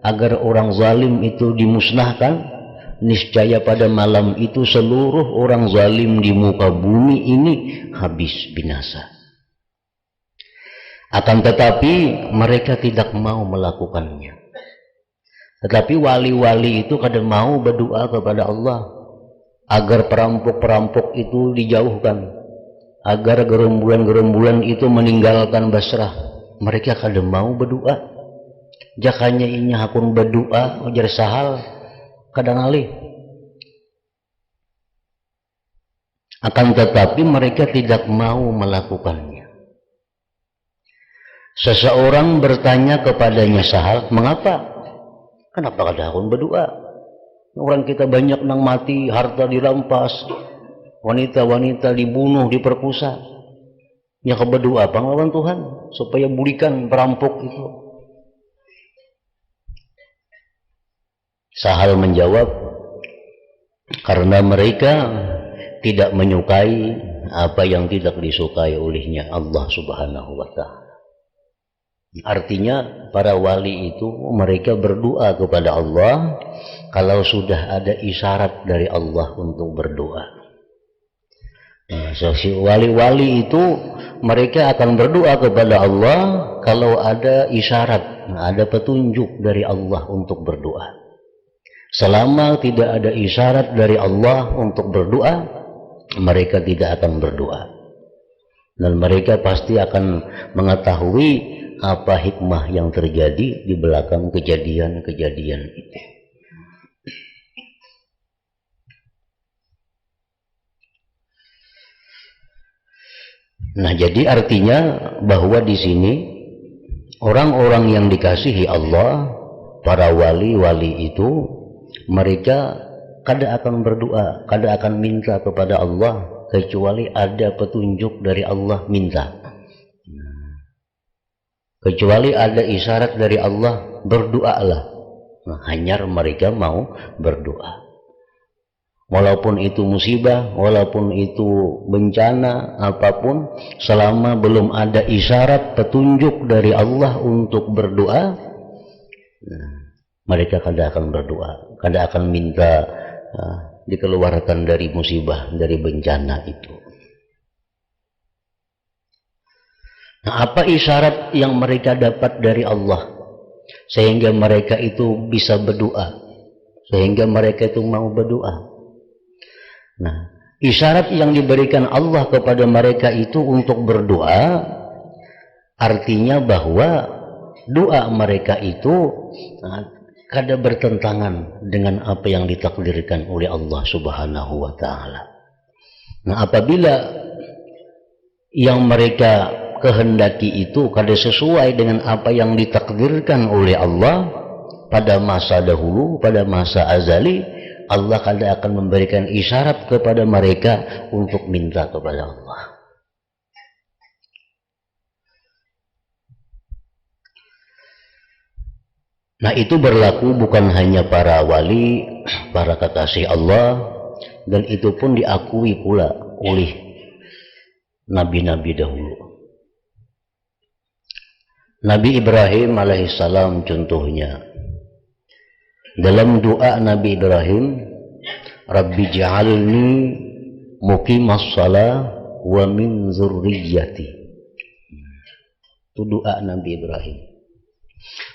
agar orang zalim itu dimusnahkan, niscaya pada malam itu seluruh orang zalim di muka bumi ini habis binasa. Akan tetapi mereka tidak mau melakukannya. Tetapi wali-wali itu kadang mau berdoa kepada Allah agar perampok-perampok itu dijauhkan, agar gerumbulan-gerumbulan itu meninggalkan Basrah. Mereka kadang mau berdoa. Jakanya ini hakun berdoa, ujar Sahal, kadang alih. Akan tetapi mereka tidak mau melakukannya. Seseorang bertanya kepadanya Sahal, mengapa? Kenapa kada hakun berdoa? Orang kita banyak nang mati, harta dirampas, wanita-wanita dibunuh, diperkosa. yang berdoa lawan Tuhan supaya bulikan perampok itu. Sahal menjawab, karena mereka tidak menyukai apa yang tidak disukai olehnya Allah Subhanahu wa Ta'ala. Artinya para wali itu mereka berdoa kepada Allah kalau sudah ada isyarat dari Allah untuk berdoa. Nah, si wali-wali itu mereka akan berdoa kepada Allah kalau ada isyarat, ada petunjuk dari Allah untuk berdoa. Selama tidak ada isyarat dari Allah untuk berdoa, mereka tidak akan berdoa. Dan mereka pasti akan mengetahui apa hikmah yang terjadi di belakang kejadian-kejadian itu. Nah, jadi artinya bahwa di sini orang-orang yang dikasihi Allah, para wali-wali itu, mereka kada akan berdoa, kada akan minta kepada Allah kecuali ada petunjuk dari Allah minta. Kecuali ada isyarat dari Allah, berdoalah. Nah, hanya mereka mau berdoa. Walaupun itu musibah, walaupun itu bencana, apapun, selama belum ada isyarat petunjuk dari Allah untuk berdoa, nah, mereka kada akan berdoa, kada akan minta dikeluarkan dari musibah, dari bencana itu. Nah, apa isyarat yang mereka dapat dari Allah sehingga mereka itu bisa berdoa, sehingga mereka itu mau berdoa? Nah, isyarat yang diberikan Allah kepada mereka itu untuk berdoa artinya bahwa doa mereka itu kada bertentangan dengan apa yang ditakdirkan oleh Allah Subhanahu wa Ta'ala. Nah, apabila yang mereka kehendaki itu kada sesuai dengan apa yang ditakdirkan oleh Allah pada masa dahulu, pada masa azali, Allah kada akan memberikan isyarat kepada mereka untuk minta kepada Allah. Nah, itu berlaku bukan hanya para wali, para kekasih Allah, dan itu pun diakui pula oleh nabi-nabi dahulu. Nabi Ibrahim alaihissalam contohnya. Dalam doa Nabi Ibrahim, Rabbi ja'alni muqimas shalah wa min zurriyyati. Itu doa Nabi Ibrahim.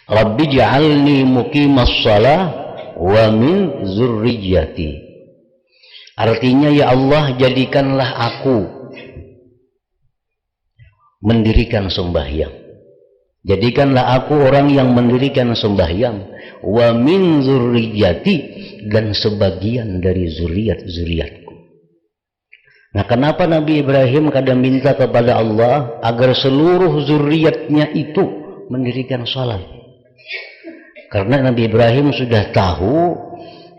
Rabbi ja'alni muqimas shalah wa min zurriyyati. Artinya, ya Allah, jadikanlah aku mendirikan sembahyang. Jadikanlah aku orang yang mendirikan sembahyang, wa min zurriyyati, dan sebagian dari zuriat-zuriatku. Nah, kenapa Nabi Ibrahim kadang minta kepada Allah agar seluruh zuriatnya itu mendirikan salat? Karena Nabi Ibrahim sudah tahu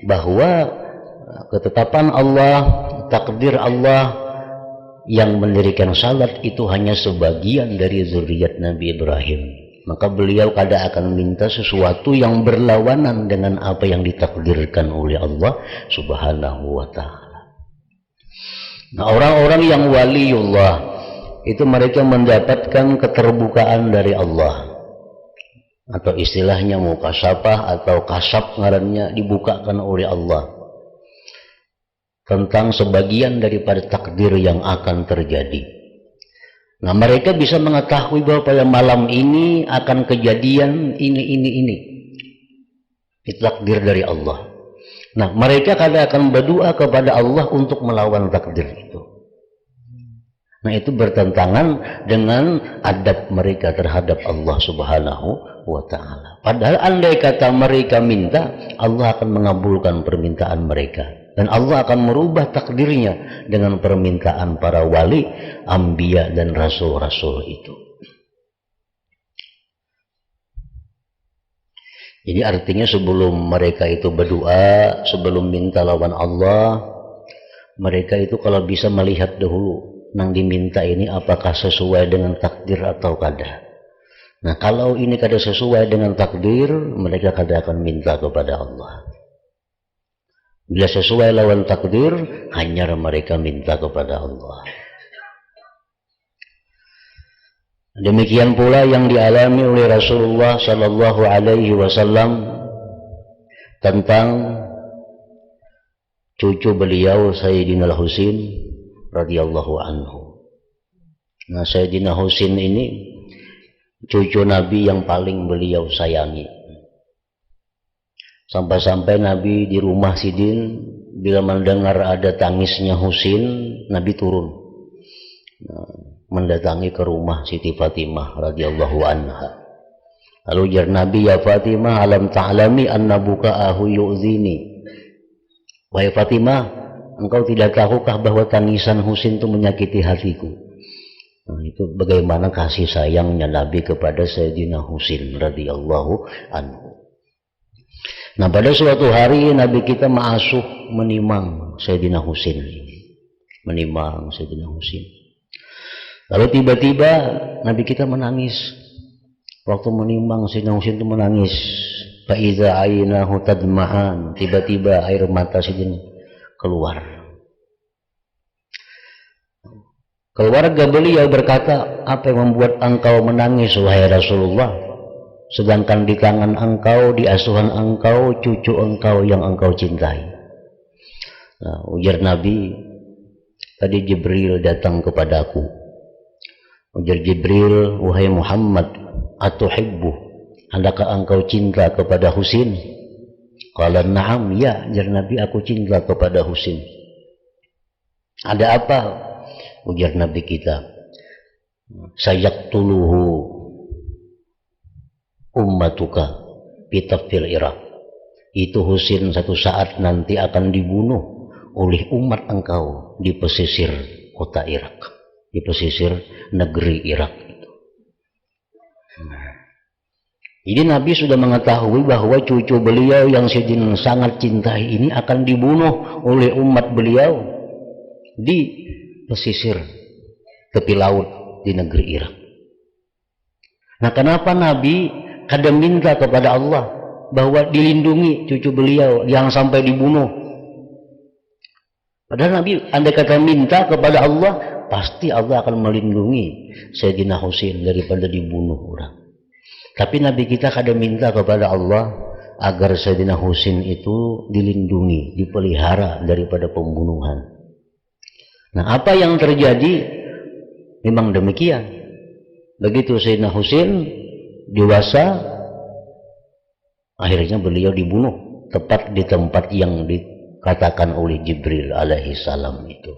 bahwa ketetapan Allah, takdir Allah, yang mendirikan salat itu hanya sebagian dari zuriat Nabi Ibrahim. Maka beliau kada akan minta sesuatu yang berlawanan dengan apa yang ditakdirkan oleh Allah Subhanahu wa Ta'ala. Nah, orang-orang yang waliullah itu mereka mendapatkan keterbukaan dari Allah, atau istilahnya mukasyafah atau kasyaf ngarannya, dibukakan oleh Allah tentang sebagian daripada takdir yang akan terjadi. Nah, mereka bisa mengetahui bahwa pada malam ini akan kejadian ini. Itu takdir dari Allah. Nah, mereka kadang akan berdoa kepada Allah untuk melawan takdir itu. Nah, itu bertentangan dengan adab mereka terhadap Allah Subhanahu wa Ta'ala. Padahal andai kata mereka minta, Allah akan mengabulkan permintaan mereka. Dan Allah akan merubah takdirnya dengan permintaan para wali, anbiya, dan rasul-rasul itu. Jadi artinya sebelum mereka itu berdoa, sebelum minta lawan Allah, mereka itu kalau bisa melihat dahulu nang diminta ini apakah sesuai dengan takdir atau kada. Nah, kalau ini kada sesuai dengan takdir, mereka kada akan minta kepada Allah. Bila sesuai lawan takdir, hanya mereka minta kepada Allah. Demikian pula yang dialami oleh Rasulullah Sallallahu Alaihi Wasallam tentang cucu beliau Sayyidina Al-Husin radhiyallahu anhu. Nah, Sayyidina Husin ini cucu Nabi yang paling beliau sayangi. Sampai-sampai Nabi di rumah Sidin, bila mendengar ada tangisnya Husin, Nabi turun mendatangi ke rumah Siti Fatimah radhiyallahu anha. Lalu jar Nabi, ya Fatimah, alam ta'lami anna buka'ahu yu'zini. Wahai Fatimah, engkau tidak tahukah bahwa tangisan Husin itu menyakiti hatiku? Nah, itu bagaimana kasih sayangnya Nabi kepada Sayyidina Husin radhiyallahu anhu. Nah, pada suatu hari Nabi kita ma'asuh menimang Sayyidina Husin, menimang Sayyidina Husin. Lalu tiba-tiba Nabi kita menangis. Waktu menimang Sayyidina Husin itu menangis. Fa iza ainahu tadma'an, tiba-tiba air mata Sayyidina keluar. Keluarga beliau berkata, apa yang membuat engkau menangis wahai Rasulullah, sedangkan di tangan engkau, di asuhan engkau, cucu engkau yang engkau cintai. Nah, ujar Nabi, tadi Jibril datang kepadaku. Ujar Jibril, wahai Muhammad, atuhibbu, andakah engkau cinta kepada Husin? Qala na'am, ya, ujar Nabi, aku cinta kepada Husin. Ada apa? Ujar Nabi kita, sayaktuluhu ummatuka bitafil Irak. Itu Husin satu saat nanti akan dibunuh oleh umat engkau di pesisir kota Irak, di pesisir negeri Irak itu. Jadi Nabi sudah mengetahui bahwa cucu beliau yang Sayyidina sangat cintai ini akan dibunuh oleh umat beliau di pesisir tepi laut di negeri Irak. Nah, kenapa Nabi kadang minta kepada Allah bahwa dilindungi cucu beliau jangan sampai dibunuh? Padahal Nabi andai kata minta kepada Allah, pasti Allah akan melindungi Sayyidina Husin daripada dibunuh orang. Tapi Nabi kita kadang minta kepada Allah agar Sayyidina Husin itu dilindungi, dipelihara daripada pembunuhan. Nah, apa yang terjadi memang demikian. Begitu Sayyidina Husin dewasa, akhirnya beliau dibunuh tepat di tempat yang dikatakan oleh Jibril alaihi salam itu.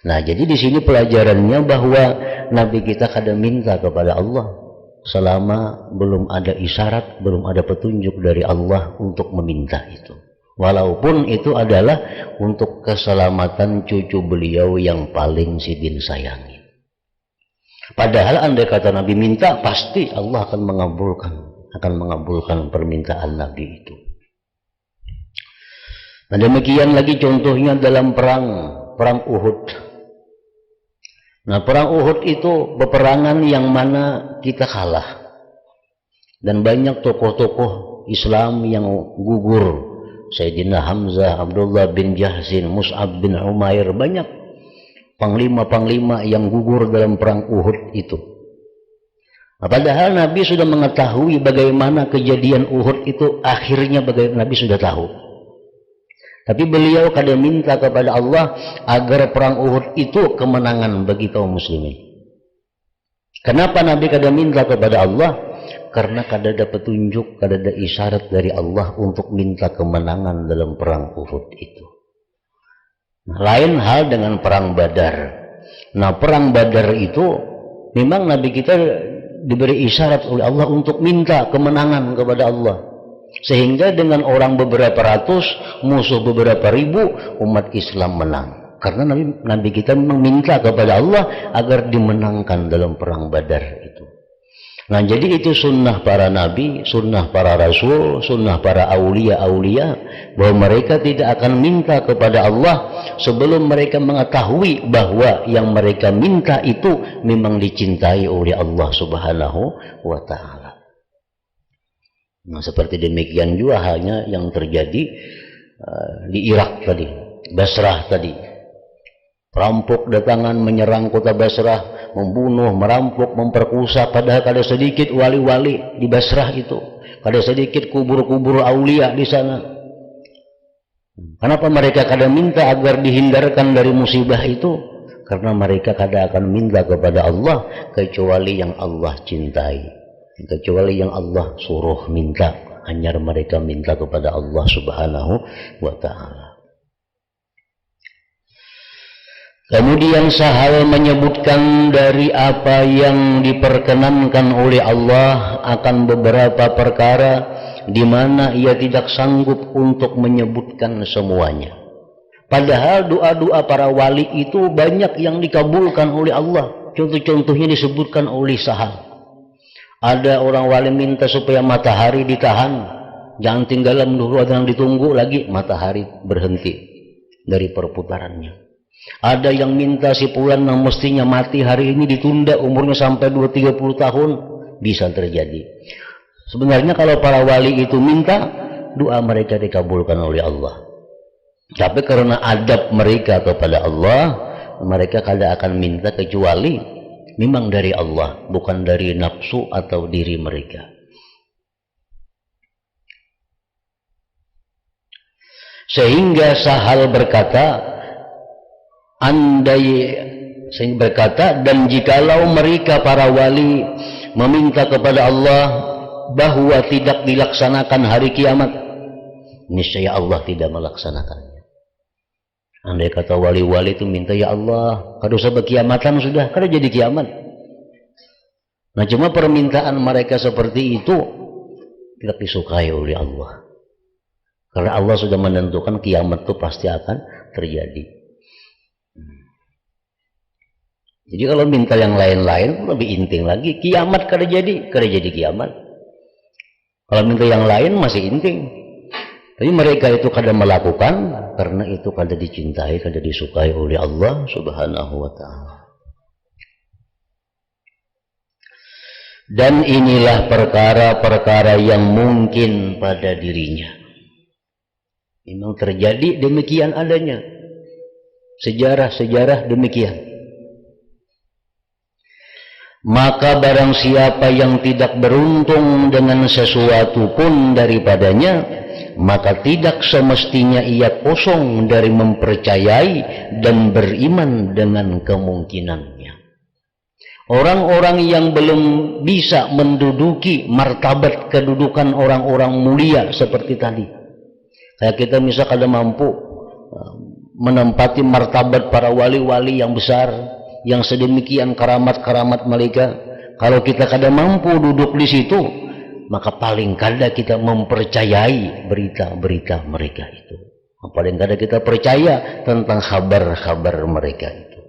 Nah, jadi di sini pelajarannya bahwa Nabi kita kadang minta kepada Allah selama belum ada isyarat, belum ada petunjuk dari Allah untuk meminta itu. Walaupun itu adalah untuk keselamatan cucu beliau yang paling Sidin sayangi. Padahal andai kata Nabi minta, pasti Allah akan mengabulkan permintaan Nabi itu. Nah, demikian lagi contohnya dalam perang Uhud. Nah, perang Uhud itu peperangan yang mana kita kalah. Dan banyak tokoh-tokoh Islam yang gugur. Sayyidina Hamzah, Abdullah bin Jahsin, Mus'ab bin Umair, banyak panglima-panglima yang gugur dalam perang Uhud itu. Nah, padahal Nabi sudah mengetahui bagaimana kejadian Uhud itu akhirnya, bagaimana Nabi sudah tahu. Tapi beliau kadang minta kepada Allah agar perang Uhud itu kemenangan bagi kaum muslimin. Kenapa Nabi kadang minta kepada Allah? Karena kada ada petunjuk, kada ada isyarat dari Allah untuk minta kemenangan dalam perang Uhud itu. Nah, lain hal dengan perang Badar. Nah, perang Badar itu memang Nabi kita diberi isyarat oleh Allah untuk minta kemenangan kepada Allah. Sehingga dengan orang beberapa ratus, musuh beberapa ribu, umat Islam menang. Karena Nabi kita memang minta kepada Allah agar dimenangkan dalam perang Badar itu. Nah, jadi itu sunnah para nabi, sunnah para rasul, sunnah para aulia-aulia, bahwa mereka tidak akan minta kepada Allah sebelum mereka mengetahui bahwa yang mereka minta itu memang dicintai oleh Allah Subhanahu wa Ta'ala. Nah, seperti demikian juga halnya yang terjadi di Irak tadi, Basrah tadi. Perampok datangan menyerang kota Basrah, membunuh, merampok, memperkosa, padahal ada sedikit wali-wali di Basrah itu, ada sedikit kubur-kubur aulia di sana. Kenapa mereka kadang minta agar dihindarkan dari musibah itu? Karena mereka kadang akan minta kepada Allah kecuali yang Allah cintai, kecuali yang Allah suruh minta, hanya mereka minta kepada Allah Subhanahu wa Ta'ala. Kemudian sahal menyebutkan dari apa yang diperkenankan oleh Allah akan beberapa perkara di mana ia tidak sanggup untuk menyebutkan semuanya. Padahal doa-doa para wali itu banyak yang dikabulkan oleh Allah. Contoh-contohnya disebutkan oleh sahal. Ada orang wali minta supaya matahari ditahan, jangan tinggalan dulu, ada yang ditunggu lagi, matahari berhenti dari perputarannya. Ada yang minta si fulan yang mestinya mati hari ini ditunda umurnya sampai 20-30 tahun, bisa terjadi. Sebenarnya kalau para wali itu minta, doa mereka dikabulkan oleh Allah. Tapi karena adab mereka kepada Allah, mereka kadang akan minta kecuali memang dari Allah, bukan dari nafsu atau diri mereka. Sehingga Sahal berkata, dan jikalau mereka para wali meminta kepada Allah bahwa tidak dilaksanakan hari kiamat, niscaya Allah tidak melaksanakannya. Andai kata wali-wali itu minta, ya Allah, kalau usah kiamatan sudah, kada jadi kiamat. Nah, cuma permintaan mereka seperti itu tidak disukai oleh Allah, karena Allah sudah menentukan kiamat itu pasti akan terjadi. Jadi kalau minta yang lain-lain lebih inting lagi, kiamat kada jadi kiamat. Kalau minta yang lain masih inting. Tapi mereka itu kada melakukan karena itu kada dicintai, kada disukai oleh Allah Subhanahu wa Ta'ala. Dan inilah perkara-perkara yang mungkin pada dirinya. Memang terjadi demikian adanya. Sejarah-sejarah demikian. Maka barang siapa yang tidak beruntung dengan sesuatu pun daripadanya, maka tidak semestinya ia kosong dari mempercayai dan beriman dengan kemungkinannya. Orang-orang yang belum bisa menduduki martabat kedudukan orang-orang mulia seperti tadi, kayak kita misalkan ada mampu menempati martabat para wali-wali yang besar, yang sedemikian karamat-karamat mereka, kalau kita kada mampu duduk di situ, maka paling kada kita mempercayai berita-berita mereka itu. Paling kada kita percaya tentang kabar-kabar mereka itu.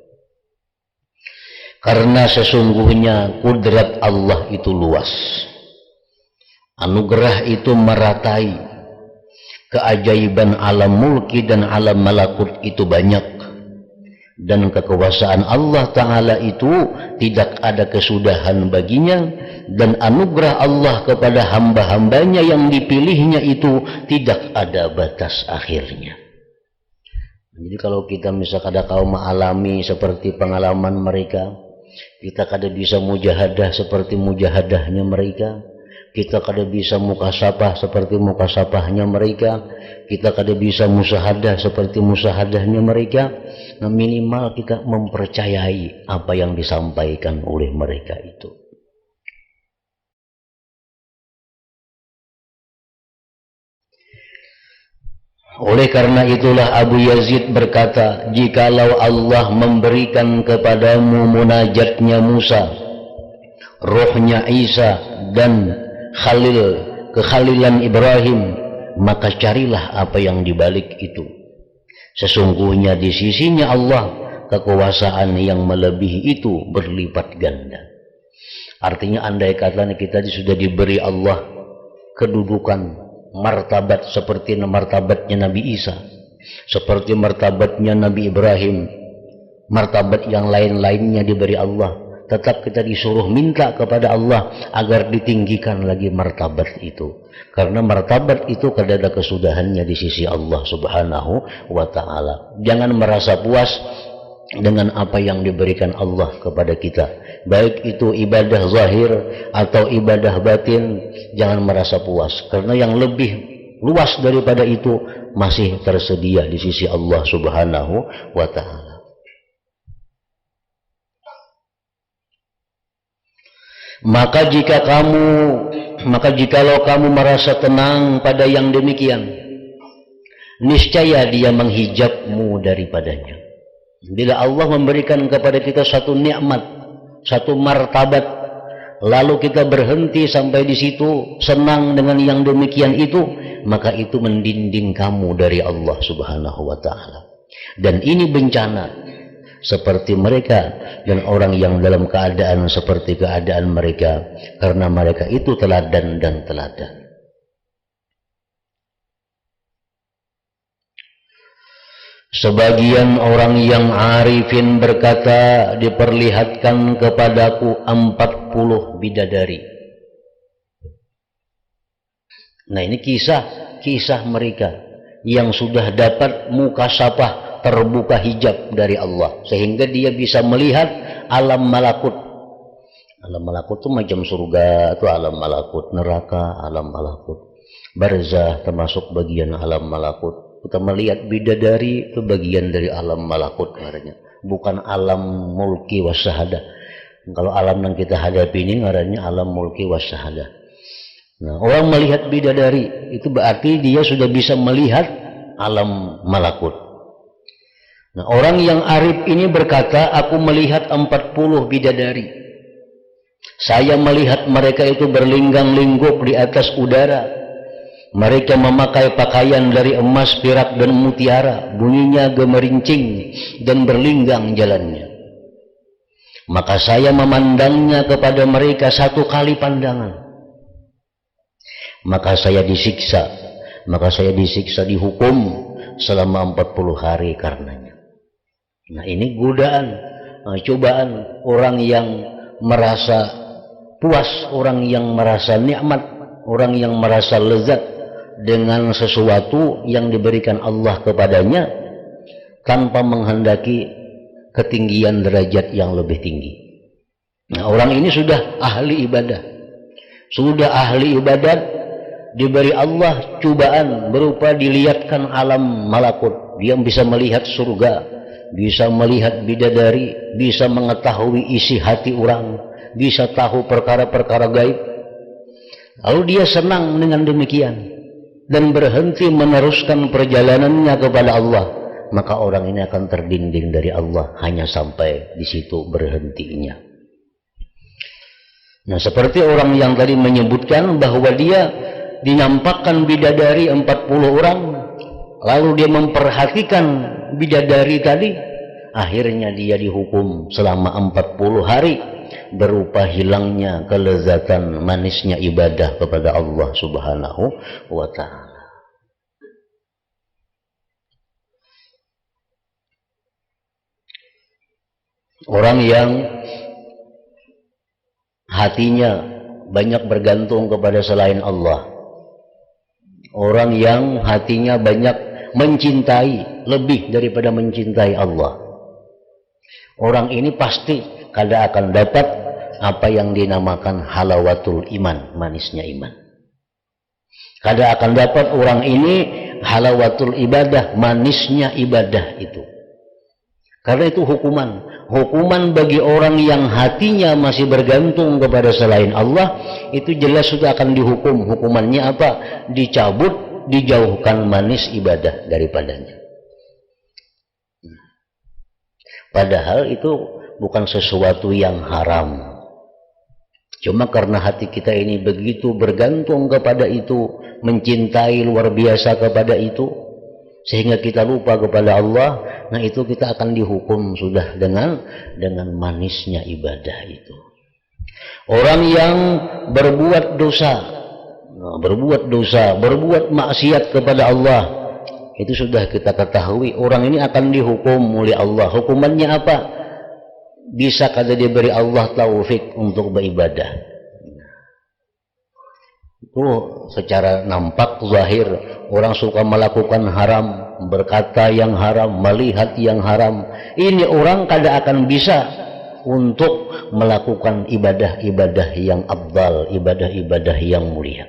Karena sesungguhnya kudrat Allah itu luas. Anugerah itu meratai. Keajaiban alam mulki dan alam malakut itu banyak. Dan kekuasaan Allah Ta'ala itu tidak ada kesudahan baginya, dan anugerah Allah kepada hamba-hambanya yang dipilihnya itu tidak ada batas akhirnya. Jadi kalau kita misalkan ada kaum alami seperti pengalaman mereka, kita kada bisa mujahadah seperti mujahadahnya mereka, kita kada bisa mukasabah seperti mukasabahnya mereka, kita kada bisa musahadah seperti musahadahnya mereka. Nah, minimal kita mempercayai apa yang disampaikan oleh mereka itu. Oleh karena itulah Abu Yazid berkata, jikalau Allah memberikan kepadamu munajatnya Musa, rohnya Isa, dan kekhalilan Ibrahim, maka carilah apa yang dibalik itu. Sesungguhnya di sisinya Allah kekuasaan yang melebihi itu berlipat ganda. Artinya andai kata kita sudah diberi Allah kedudukan martabat seperti martabatnya Nabi Isa, seperti martabatnya Nabi Ibrahim, martabat yang lain-lainnya diberi Allah, tetap kita disuruh minta kepada Allah agar ditinggikan lagi martabat itu, karena martabat itu kada ada kesudahannya di sisi Allah Subhanahu wa ta'ala. Jangan merasa puas dengan apa yang diberikan Allah kepada kita, baik itu ibadah zahir atau ibadah batin. Jangan merasa puas, karena yang lebih luas daripada itu masih tersedia di sisi Allah Subhanahu wa ta'ala. Maka jikalau kamu merasa tenang pada yang demikian, niscaya dia menghijabmu daripadanya. Bila Allah memberikan kepada kita satu nikmat, satu martabat, lalu kita berhenti sampai di situ, senang dengan yang demikian itu, maka itu mendinding kamu dari Allah Subhanahu wa ta'ala. Dan ini bencana seperti mereka dan orang yang dalam keadaan seperti keadaan mereka, karena mereka itu teladan dan teladan. Sebagian orang yang arifin berkata, diperlihatkan kepadaku 40 bidadari. Nah, ini kisah mereka yang sudah dapat mukasafah, terbuka hijab dari Allah, sehingga dia bisa melihat alam malakut. Alam malakut itu macam surga, itu alam malakut, neraka alam malakut, barzah termasuk bagian alam malakut. Kita melihat bidadari itu bagian dari alam malakut ngarannya, bukan alam mulki wasyahada. Kalau alam yang kita hadapi ini ngarannya alam mulki wasyahada. Nah, orang melihat bidadari itu berarti dia sudah bisa melihat alam malakut. Nah, orang yang arif ini berkata, aku melihat 40 bidadari. Saya melihat mereka itu berlinggang-lingguk di atas udara. Mereka memakai pakaian dari emas, perak, dan mutiara. Bunyinya gemerincing dan berlinggang jalannya. Maka saya memandangnya kepada mereka satu kali pandangan. Maka saya disiksa. Dihukum selama 40 hari karenanya. Nah, ini godaan, cobaan orang yang merasa puas, orang yang merasa nikmat, orang yang merasa lezat dengan sesuatu yang diberikan Allah kepadanya tanpa menghendaki ketinggian derajat yang lebih tinggi. Nah, orang ini sudah ahli ibadat, diberi Allah cobaan berupa dilihatkan alam malakut. Dia bisa melihat surga, bisa melihat bidadari, bisa mengetahui isi hati orang, bisa tahu perkara-perkara gaib. Lalu dia senang dengan demikian dan berhenti meneruskan perjalanannya kepada Allah, maka orang ini akan terdinding dari Allah hanya sampai di situ berhentinya. Nah, seperti orang yang tadi menyebutkan bahwa dia dinampakkan bidadari 40 orang, lalu dia memperhatikan bidadari tadi, akhirnya dia dihukum selama 40 hari berupa hilangnya kelezatan manisnya ibadah kepada Allah Subhanahu wa ta'ala. Orang yang hatinya banyak bergantung kepada selain Allah, orang yang hatinya banyak mencintai lebih daripada mencintai Allah, orang ini pasti kada akan dapat apa yang dinamakan halawatul iman, manisnya iman. Kada akan dapat orang ini halawatul ibadah, manisnya ibadah itu. Karena itu hukuman bagi orang yang hatinya masih bergantung kepada selain Allah, itu jelas sudah akan dihukum. Hukumannya apa? Dicabut, dijauhkan manis ibadah daripadanya. Padahal itu bukan sesuatu yang haram. Cuma karena hati kita ini begitu bergantung kepada itu, mencintai luar biasa kepada itu, sehingga kita lupa kepada Allah. Nah, itu kita akan dihukum sudah dengan manisnya ibadah itu. Orang yang berbuat dosa, berbuat maksiat kepada Allah, itu sudah kita ketahui orang ini akan dihukum oleh Allah. Hukumannya apa? Bisa kada diberi Allah taufik untuk beribadah. Itu secara nampak zahir orang suka melakukan haram, berkata yang haram, melihat yang haram. Ini orang kada akan bisa untuk melakukan ibadah-ibadah yang afdal, ibadah-ibadah yang mulia.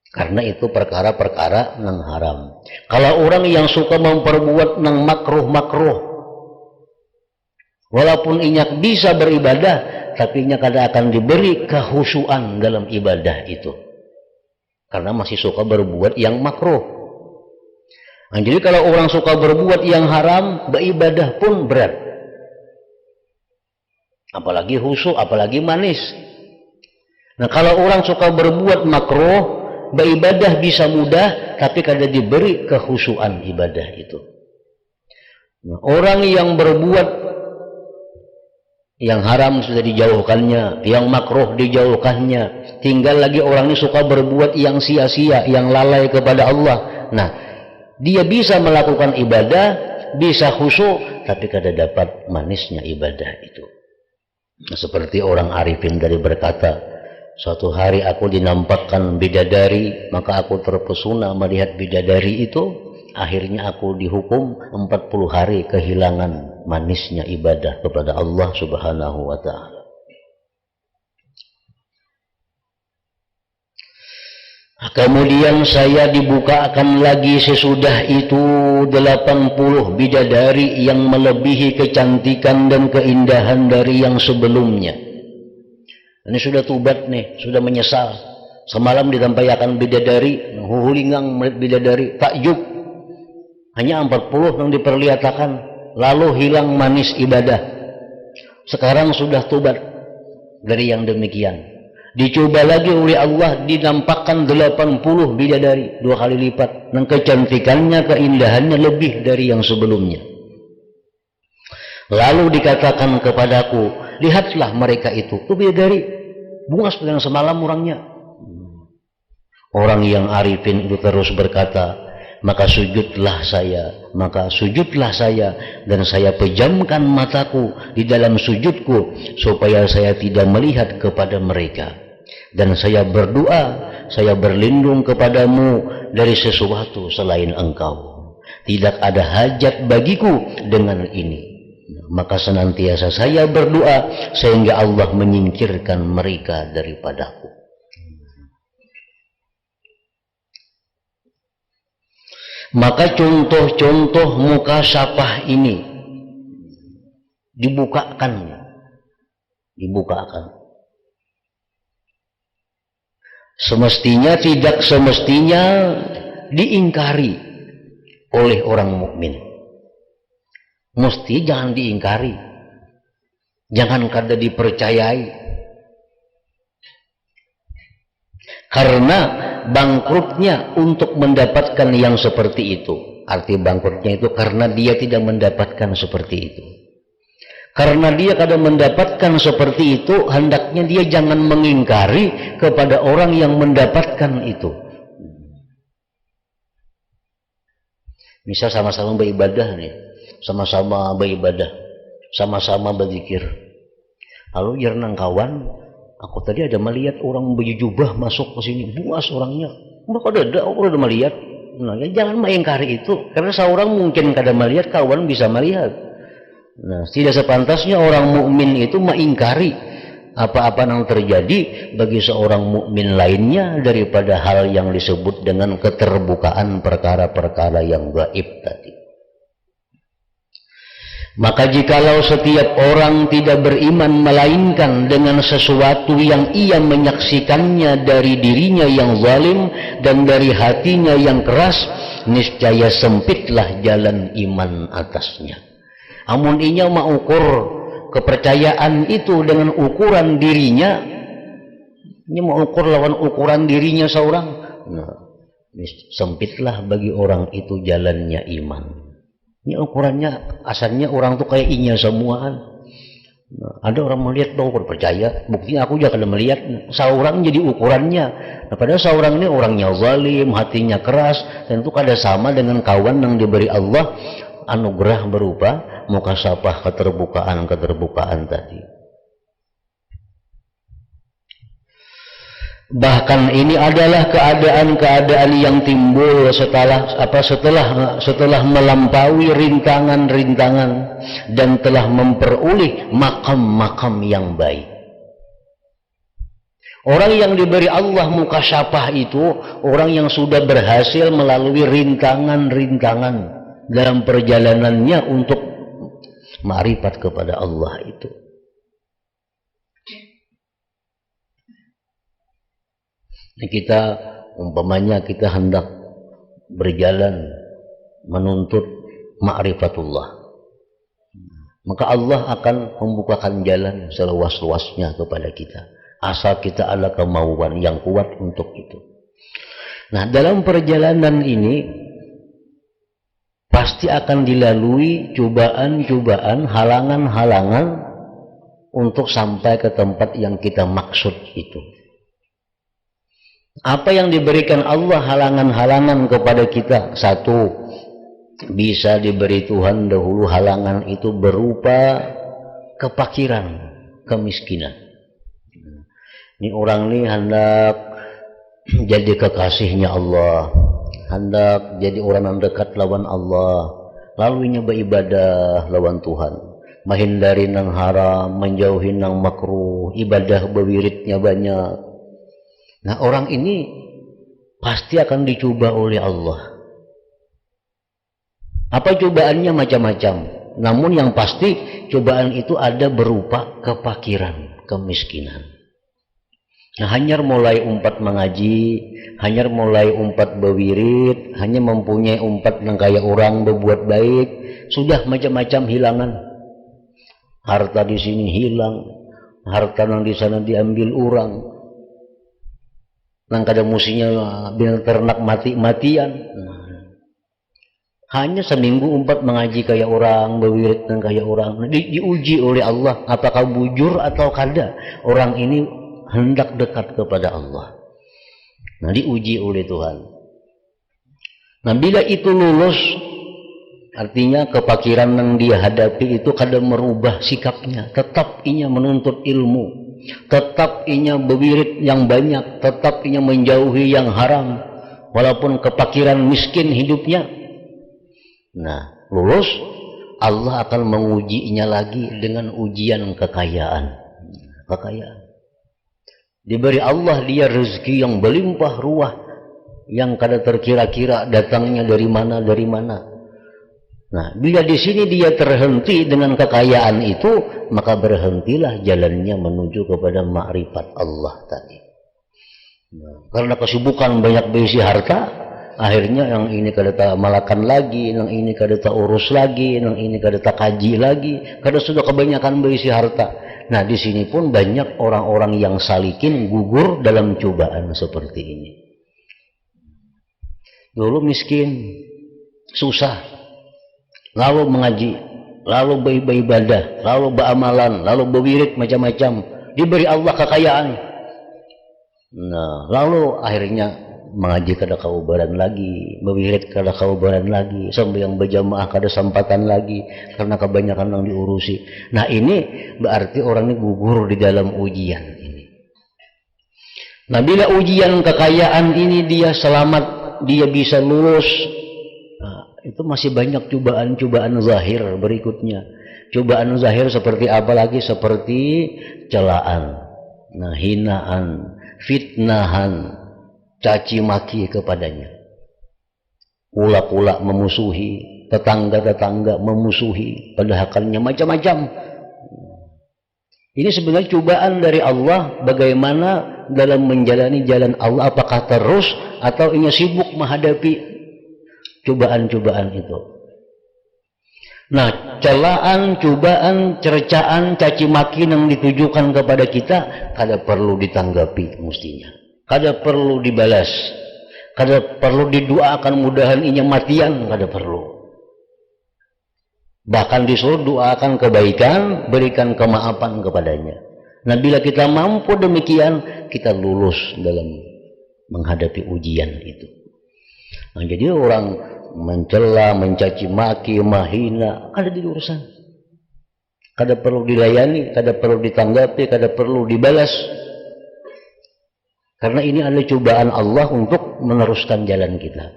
Karena itu perkara-perkara yang haram. Kalau orang yang suka memperbuat yang makruh-makruh, walaupun inyak bisa beribadah, tapi inyak kada akan diberi kehusuan dalam ibadah itu. Karena masih suka berbuat yang makruh. Nah, jadi kalau orang suka berbuat yang haram, beribadah pun berat. Apalagi khusyuk, apalagi manis. Nah, kalau orang suka berbuat makruh, beribadah bisa mudah, tapi kada diberi kehusuan ibadah itu. Nah, orang yang berbuat yang haram sudah dijauhkannya, yang makruh dijauhkannya, tinggal lagi orang ini suka berbuat yang sia-sia, yang lalai kepada Allah. Nah, dia bisa melakukan ibadah, bisa khusyuk, tapi kada dapat manisnya ibadah itu. Nah, seperti orang arifin dari berkata, suatu hari aku dinampakkan bidadari, maka aku terpesona melihat bidadari itu. Akhirnya aku dihukum 40 hari kehilangan manisnya ibadah kepada Allah Subhanahu wa ta'ala. Kemudian saya dibukakan lagi sesudah itu 80 bidadari yang melebihi kecantikan dan keindahan dari yang sebelumnya. Ini sudah tobat nih, sudah menyesal. Semalam ditampaikan bidadari, huhulingang melihat bidadari, takjub. Hanya 40 yang diperlihatkan, lalu hilang manis ibadah. Sekarang sudah tobat dari yang demikian. Dicoba lagi oleh Allah, dinampakkan 80 bidadari, 2 kali lipat. Dan kecantikannya, keindahannya lebih dari yang sebelumnya. Lalu dikatakan kepadaku, lihatlah mereka itu bidadari, bunga seperti yang semalam orangnya. Orang yang arifin itu terus berkata, maka sujudlah saya, dan saya pejamkan mataku di dalam sujudku supaya saya tidak melihat kepada mereka, dan saya berdoa, saya berlindung kepadamu dari sesuatu selain engkau. Tidak ada hajat bagiku dengan ini. Maka senantiasa saya berdoa sehingga Allah menyingkirkan mereka daripadaku. Maka contoh-contoh muka syafah ini dibukakan. Semestinya tidak semestinya diingkari oleh orang mukmin. Mesti jangan diingkari, jangan kada dipercayai. Karena bangkrutnya untuk mendapatkan yang seperti itu. Arti bangkrutnya itu karena dia tidak mendapatkan seperti itu. Karena dia kada mendapatkan seperti itu, hendaknya dia jangan mengingkari kepada orang yang mendapatkan itu. Misal sama-sama beribadah nih, sama-sama beribadah, sama-sama berzikir. Lalu jarang kawan, aku tadi ada melihat orang baju jubah masuk ke sini, buas orangnya. Aku udah melihat. Nah, ya jangan mengingkari itu, karena seorang mungkin kada melihat, kawan bisa melihat. Nah, tidak sepantasnya orang mukmin itu mengingkari apa-apa yang terjadi bagi seorang mukmin lainnya daripada hal yang disebut dengan keterbukaan perkara-perkara yang gaib tadi. Maka jikalau setiap orang tidak beriman melainkan dengan sesuatu yang ia menyaksikannya dari dirinya yang zalim dan dari hatinya yang keras, niscaya sempitlah jalan iman atasnya. Amun inya mengukur kepercayaan itu dengan ukuran dirinya, ini mengukur lawan ukuran dirinya seorang, nah, sempitlah bagi orang itu jalannya iman. Ini ukurannya asalnya orang tuh kayak inya semuaan. Nah, ada orang melihat bahwa percaya, buktinya aku juga kada melihat seorang jadi ukurannya. Nah, padahal seorang ini orangnya zalim, hatinya keras, tentu kada sama dengan kawan yang diberi Allah anugerah berupa mukasyafah, keterbukaan tadi. Bahkan ini adalah keadaan-keadaan yang timbul setelah melampaui rintangan-rintangan dan telah memperoleh makam-makam yang baik. Orang yang diberi Allah mukasyafah itu orang yang sudah berhasil melalui rintangan-rintangan dalam perjalanannya untuk ma'rifat kepada Allah itu. Kita umpamanya kita hendak berjalan menuntut ma'rifatullah, maka Allah akan membukakan jalan seluas-luasnya kepada kita, asal kita ada kemauan yang kuat untuk itu. Nah, dalam perjalanan ini pasti akan dilalui cobaan-cobaan, halangan-halangan untuk sampai ke tempat yang kita maksud itu. Apa yang diberikan Allah halangan-halangan kepada kita? Satu, bisa diberi Tuhan dahulu halangan itu berupa kepakiran, kemiskinan. Ini orang ini hendak jadi kekasihnya Allah, hendak jadi orang yang dekat lawan Allah, lalu nyoba ibadah lawan Tuhan, menghindari nang haram, menjauhi nang makruh, ibadah bewiritnya banyak. Nah, orang ini pasti akan dicoba oleh Allah. Apa cobaannya? Macam-macam. Namun yang pasti cobaan itu ada berupa kepakiran, kemiskinan. Nah, hanya mulai umpat mengaji, hanya mulai umpat bewirit, hanya mempunyai umpat yang kayak orang berbuat baik, sudah macam-macam hilangan. Harta di sini hilang, harta yang di sana diambil orang. Nang kada musinya binatang ternak mati-matian. Hanya seminggu umpat mengaji kayak orang, berwirid dan kayak orang. Diuji oleh Allah, apakah bujur atau kada orang ini hendak dekat kepada Allah. Nah, diuji oleh Tuhan. Nah, bila itu lulus, artinya kepakiran yang dia hadapi itu kada merubah sikapnya, tetap inya menuntut ilmu, tetap inya berwirid yang banyak, tetap inya menjauhi yang haram, walaupun kepakiran miskin hidupnya. Nah, lulus, Allah akan mengujinya lagi dengan ujian kekayaan. Diberi Allah dia rezeki yang berlimpah ruah, yang kada terkira-kira datangnya dari mana. Nah, bila di sini dia terhenti dengan kekayaan itu, maka berhentilah jalannya menuju kepada ma'rifat Allah tadi. Nah, karena kesibukan banyak berisi harta, akhirnya yang ini kada tak malakan lagi, yang ini kada tak urus lagi, yang ini kada tak kaji lagi, kada sudah kebanyakan berisi harta. Nah, di sini pun banyak orang-orang yang salikin gugur dalam cobaan seperti ini. Dulu miskin, susah, lalu mengaji, lalu beribadah, lalu beramalan, lalu berwirid macam-macam, diberi Allah kekayaan. Nah, lalu akhirnya mengaji kada kaubaran lagi, berwirid kada kaubaran lagi, sembahyang berjamaah kada sempatan lagi karena kebanyakan yang diurusi. Nah, ini berarti orang ini gugur di dalam ujian ini. Nah, bila ujian kekayaan ini dia selamat, dia bisa lulus, itu masih banyak cobaan-cobaan zahir berikutnya. Cobaan zahir seperti apa lagi? Seperti celaan, nah, hinaan, fitnahan, caci maki kepadanya, ulak-ulak memusuhi, tetangga-tetangga memusuhi, padahalnya macam-macam. Ini sebenarnya cobaan dari Allah, bagaimana dalam menjalani jalan Allah, apakah terus atau ia sibuk menghadapi cobaan-cobaan itu. Nah, celaan, cobaan, cercaan, caci maki yang ditujukan kepada kita kada perlu ditanggapi mestinya, kada perlu dibalas, kada perlu didoakan mudahan inya matian, kada perlu. Bahkan disuruh doakan kebaikan, berikan kemaafan kepadanya. Nah, bila kita mampu demikian, kita lulus dalam menghadapi ujian itu. Nah, jadi orang mencela, mencaci maki, menghina, ada di urusan. Kada perlu dilayani, kada perlu ditanggapi, kada perlu dibalas. Karena ini adalah cobaan Allah untuk meneruskan jalan kita.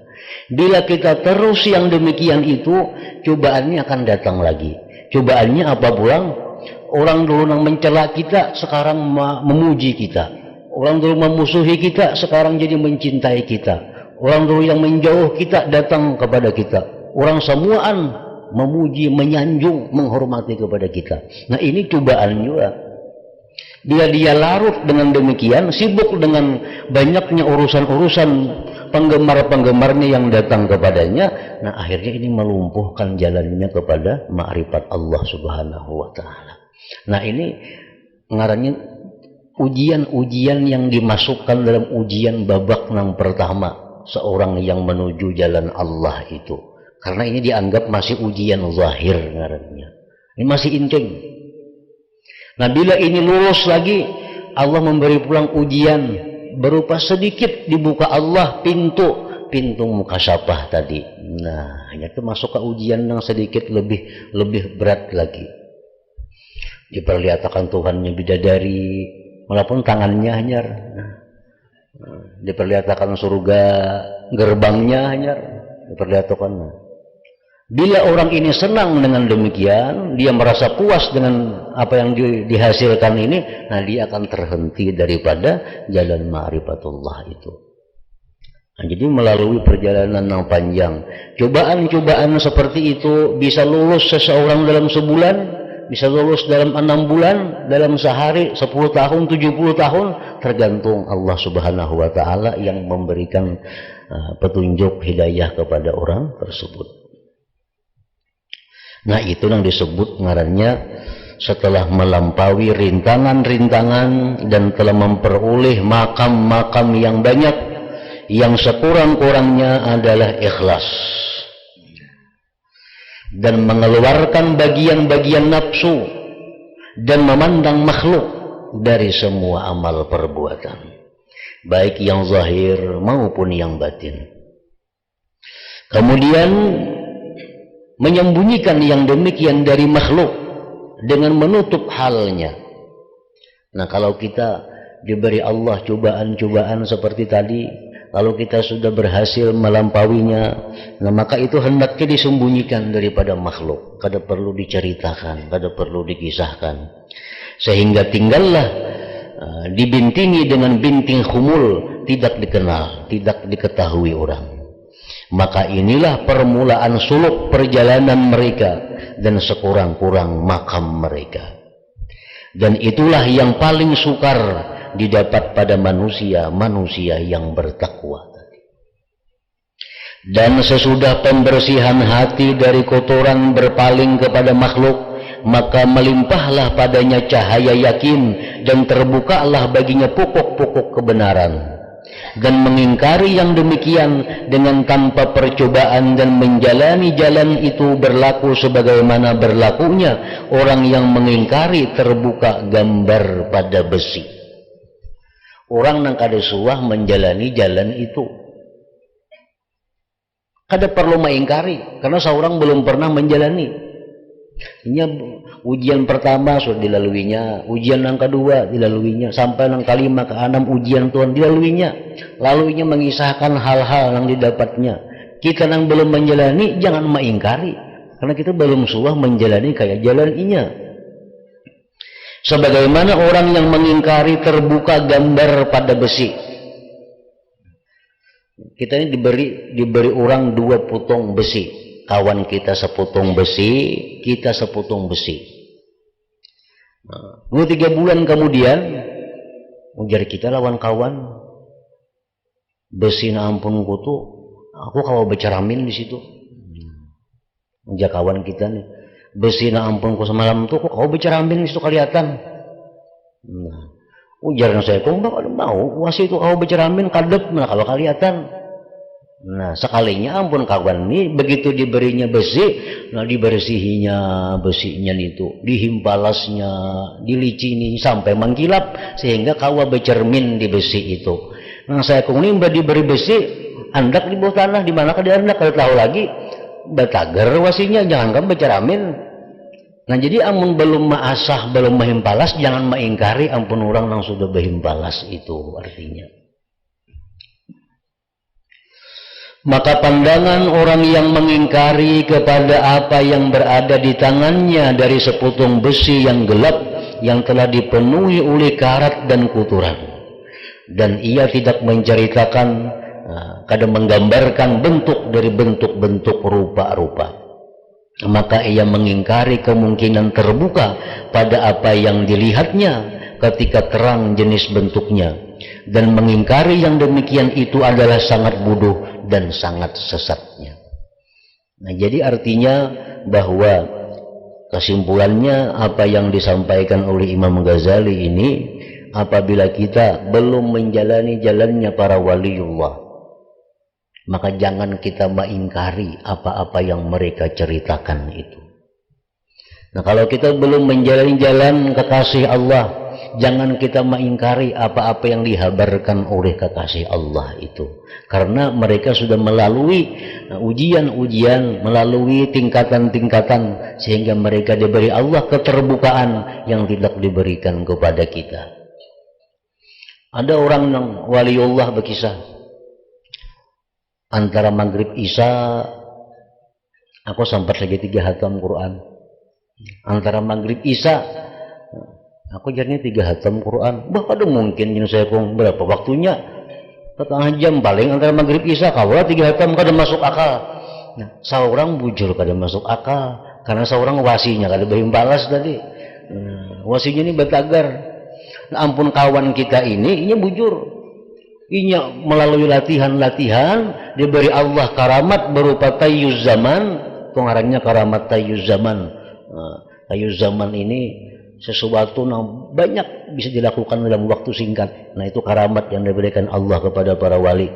Bila kita terus yang demikian itu, cobaannya akan datang lagi. Cobaannya apa pulang? Orang dulu yang mencela kita, sekarang memuji kita. Orang dulu memusuhi kita, sekarang jadi mencintai kita. Orang dulu yang menjauh kita, datang kepada kita. Orang semuaan memuji, menyanjung, menghormati kepada kita. Nah, ini cobaan juga. Bila dia larut dengan demikian, sibuk dengan banyaknya urusan-urusan penggemar-penggemarnya yang datang kepadanya, nah akhirnya ini melumpuhkan jalannya kepada ma'rifat Allah Subhanahu wa Ta'ala. Nah, ini ngarannya ujian-ujian yang dimasukkan dalam ujian babak yang pertama seorang yang menuju jalan Allah itu. Karena ini dianggap masih ujian zahir ngarannya. Ini masih intim. Nah, bila ini lulus lagi, Allah memberi pulang ujian berupa sedikit dibuka Allah pintu mukasyafah tadi. Nah, itu masuk ke ujian yang sedikit lebih berat lagi. Diperlihatkan Tuhannya bidadari, walaupun tangannya hanyar. Diperlihatkan surga, gerbangnya hanyar. Diperlihatkan. Bila orang ini senang dengan demikian, dia merasa puas dengan apa yang dihasilkan ini, nah dia akan terhenti daripada jalan ma'rifatullah itu. Nah, jadi melalui perjalanan yang panjang, cobaan-cobaan seperti itu bisa lulus seseorang dalam sebulan, bisa lulus dalam 6 bulan, dalam sehari, 10 tahun, 70 tahun, tergantung Allah Subhanahu wa Ta'ala yang memberikan petunjuk hidayah kepada orang tersebut. Nah, itu yang disebut ngarannya setelah melampaui rintangan-rintangan dan telah memperoleh makam-makam yang banyak, yang sekurang-kurangnya adalah ikhlas dan mengeluarkan bagian-bagian nafsu dan memandang makhluk dari semua amal perbuatan, baik yang zahir maupun yang batin. Kemudian menyembunyikan yang demikian dari makhluk dengan menutup halnya. Nah, kalau kita diberi Allah cobaan-cobaan seperti tadi, lalu kita sudah berhasil melampauinya, nah maka itu hendaknya disembunyikan daripada makhluk, kada perlu diceritakan, kada perlu dikisahkan, sehingga tinggallah dibintingi dengan binting khumul, tidak dikenal, tidak diketahui orang. Maka inilah permulaan suluk perjalanan mereka dan sekurang-kurang makam mereka. Dan itulah yang paling sukar didapat pada manusia yang bertakwa. Dan sesudah pembersihan hati dari kotoran berpaling kepada makhluk, maka melimpahlah padanya cahaya yakin dan terbukalah baginya pokok-pokok kebenaran. Dan mengingkari yang demikian dengan tanpa percobaan dan menjalani jalan itu berlaku sebagaimana berlakunya orang yang mengingkari terbuka gambar pada besi. Orang yang kada suah menjalani jalan itu, kada perlu mengingkari karena seorang belum pernah menjalani. Ini ujian pertama sudah dilaluinya, ujian yang kedua dilaluinya, sampai yang kelima ke enam ujian Tuhan dilaluinya. Lalu ia mengisahkan hal-hal yang didapatnya. Kita yang belum menjalani jangan mengingkari, karena kita belum suah menjalani kayak jalan inya. Sebagaimana orang yang mengingkari terbuka gambar pada besi. Kita ini diberi orang 2 potong besi. Kawan kita sepotong besi, kita sepotong besi. 2-3 bulan kemudian, ujar kita lawan kawan, besi na ampun kutu, aku kalau beceramin di situ. Ujar kawan kita nih, besi na ampun ku semalam tuh, kau beceramin di situ kelihatan. Ujar saya, kau nggak mau, wasi itu kau beceramin kadep, nah kalau kelihatan. Nah sekalinya ampun kawan nih, begitu diberinya besi, nah dibersihinya besinya itu, dihimpalasnya, dilicini sampai mengkilap sehingga kawa bercermin di besi itu. Nah saya kungni diberi besi, andak di bawah tanah, di mana dia andak kalau tahu lagi, batagar wasinya jangan kan bercermin. Nah jadi amun belum maasah, belum mahimpalas, jangan mengingkari ampun orang yang sudah berhimpalas itu artinya. Maka pandangan orang yang mengingkari kepada apa yang berada di tangannya dari seputung besi yang gelap yang telah dipenuhi oleh karat dan kotoran, dan ia tidak menceritakan, kadang menggambarkan bentuk dari bentuk-bentuk rupa-rupa, maka ia mengingkari kemungkinan terbuka pada apa yang dilihatnya ketika terang jenis bentuknya, dan mengingkari yang demikian itu adalah sangat bodoh dan sangat sesatnya. Nah jadi artinya bahwa kesimpulannya apa yang disampaikan oleh Imam Ghazali ini, apabila kita belum menjalani jalannya para waliullah, maka jangan kita mengingkari apa-apa yang mereka ceritakan itu. Nah kalau kita belum menjalani jalan kekasih Allah, jangan kita mengingkari apa-apa yang dihabarkan oleh kekasih Allah itu, karena mereka sudah melalui ujian-ujian, melalui tingkatan-tingkatan, sehingga mereka diberi Allah keterbukaan yang tidak diberikan kepada kita. Ada orang yang waliullah berkisah, antara maghrib isya aku sempat lagi 3 hatam Quran, antara maghrib isya aku jadinya 3 hatam Quran. Bah pada mungkin jenis saya kong berapa waktunya, setengah jam paling antara maghrib isya, kalau 3 hatam kada masuk akal. Nah seorang bujur kada masuk akal, karena seorang wasinya kada balas tadi. Wasinya ini batagar. Nah, ampun kawan kita ini bujur, inya melalui latihan-latihan diberi Allah karamat berupa tayyuz zaman. Pengarangnya karamat tayyuz zaman. Tayyuz zaman ini sesuatu yang banyak bisa dilakukan dalam waktu singkat. Nah itu karamat yang diberikan Allah kepada para wali.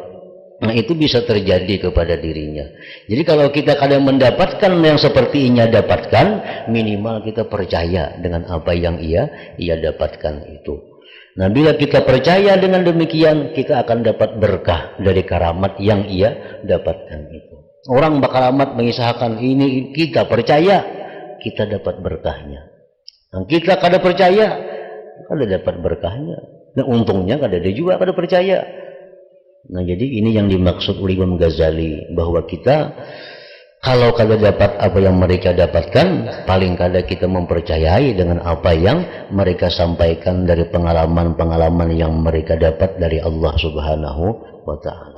Nah itu bisa terjadi kepada dirinya. Jadi kalau kita kadang mendapatkan yang seperti ini dapatkan, minimal kita percaya dengan apa yang ia dapatkan itu. Nah bila kita percaya dengan demikian, kita akan dapat berkah dari karamat yang ia dapatkan itu. Orang bakaramat mengisahkan ini, kita percaya, kita dapat berkahnya. Nah, kita kada percaya, kada dapat berkahnya. Nah untungnya kada ada juga kada percaya. Nah jadi ini yang dimaksud oleh Imam Ghazali, bahwa kita kalau kada dapat apa yang mereka dapatkan, paling kada kita mempercayai dengan apa yang mereka sampaikan dari pengalaman-pengalaman yang mereka dapat dari Allah Subhanahu wa ta'ala.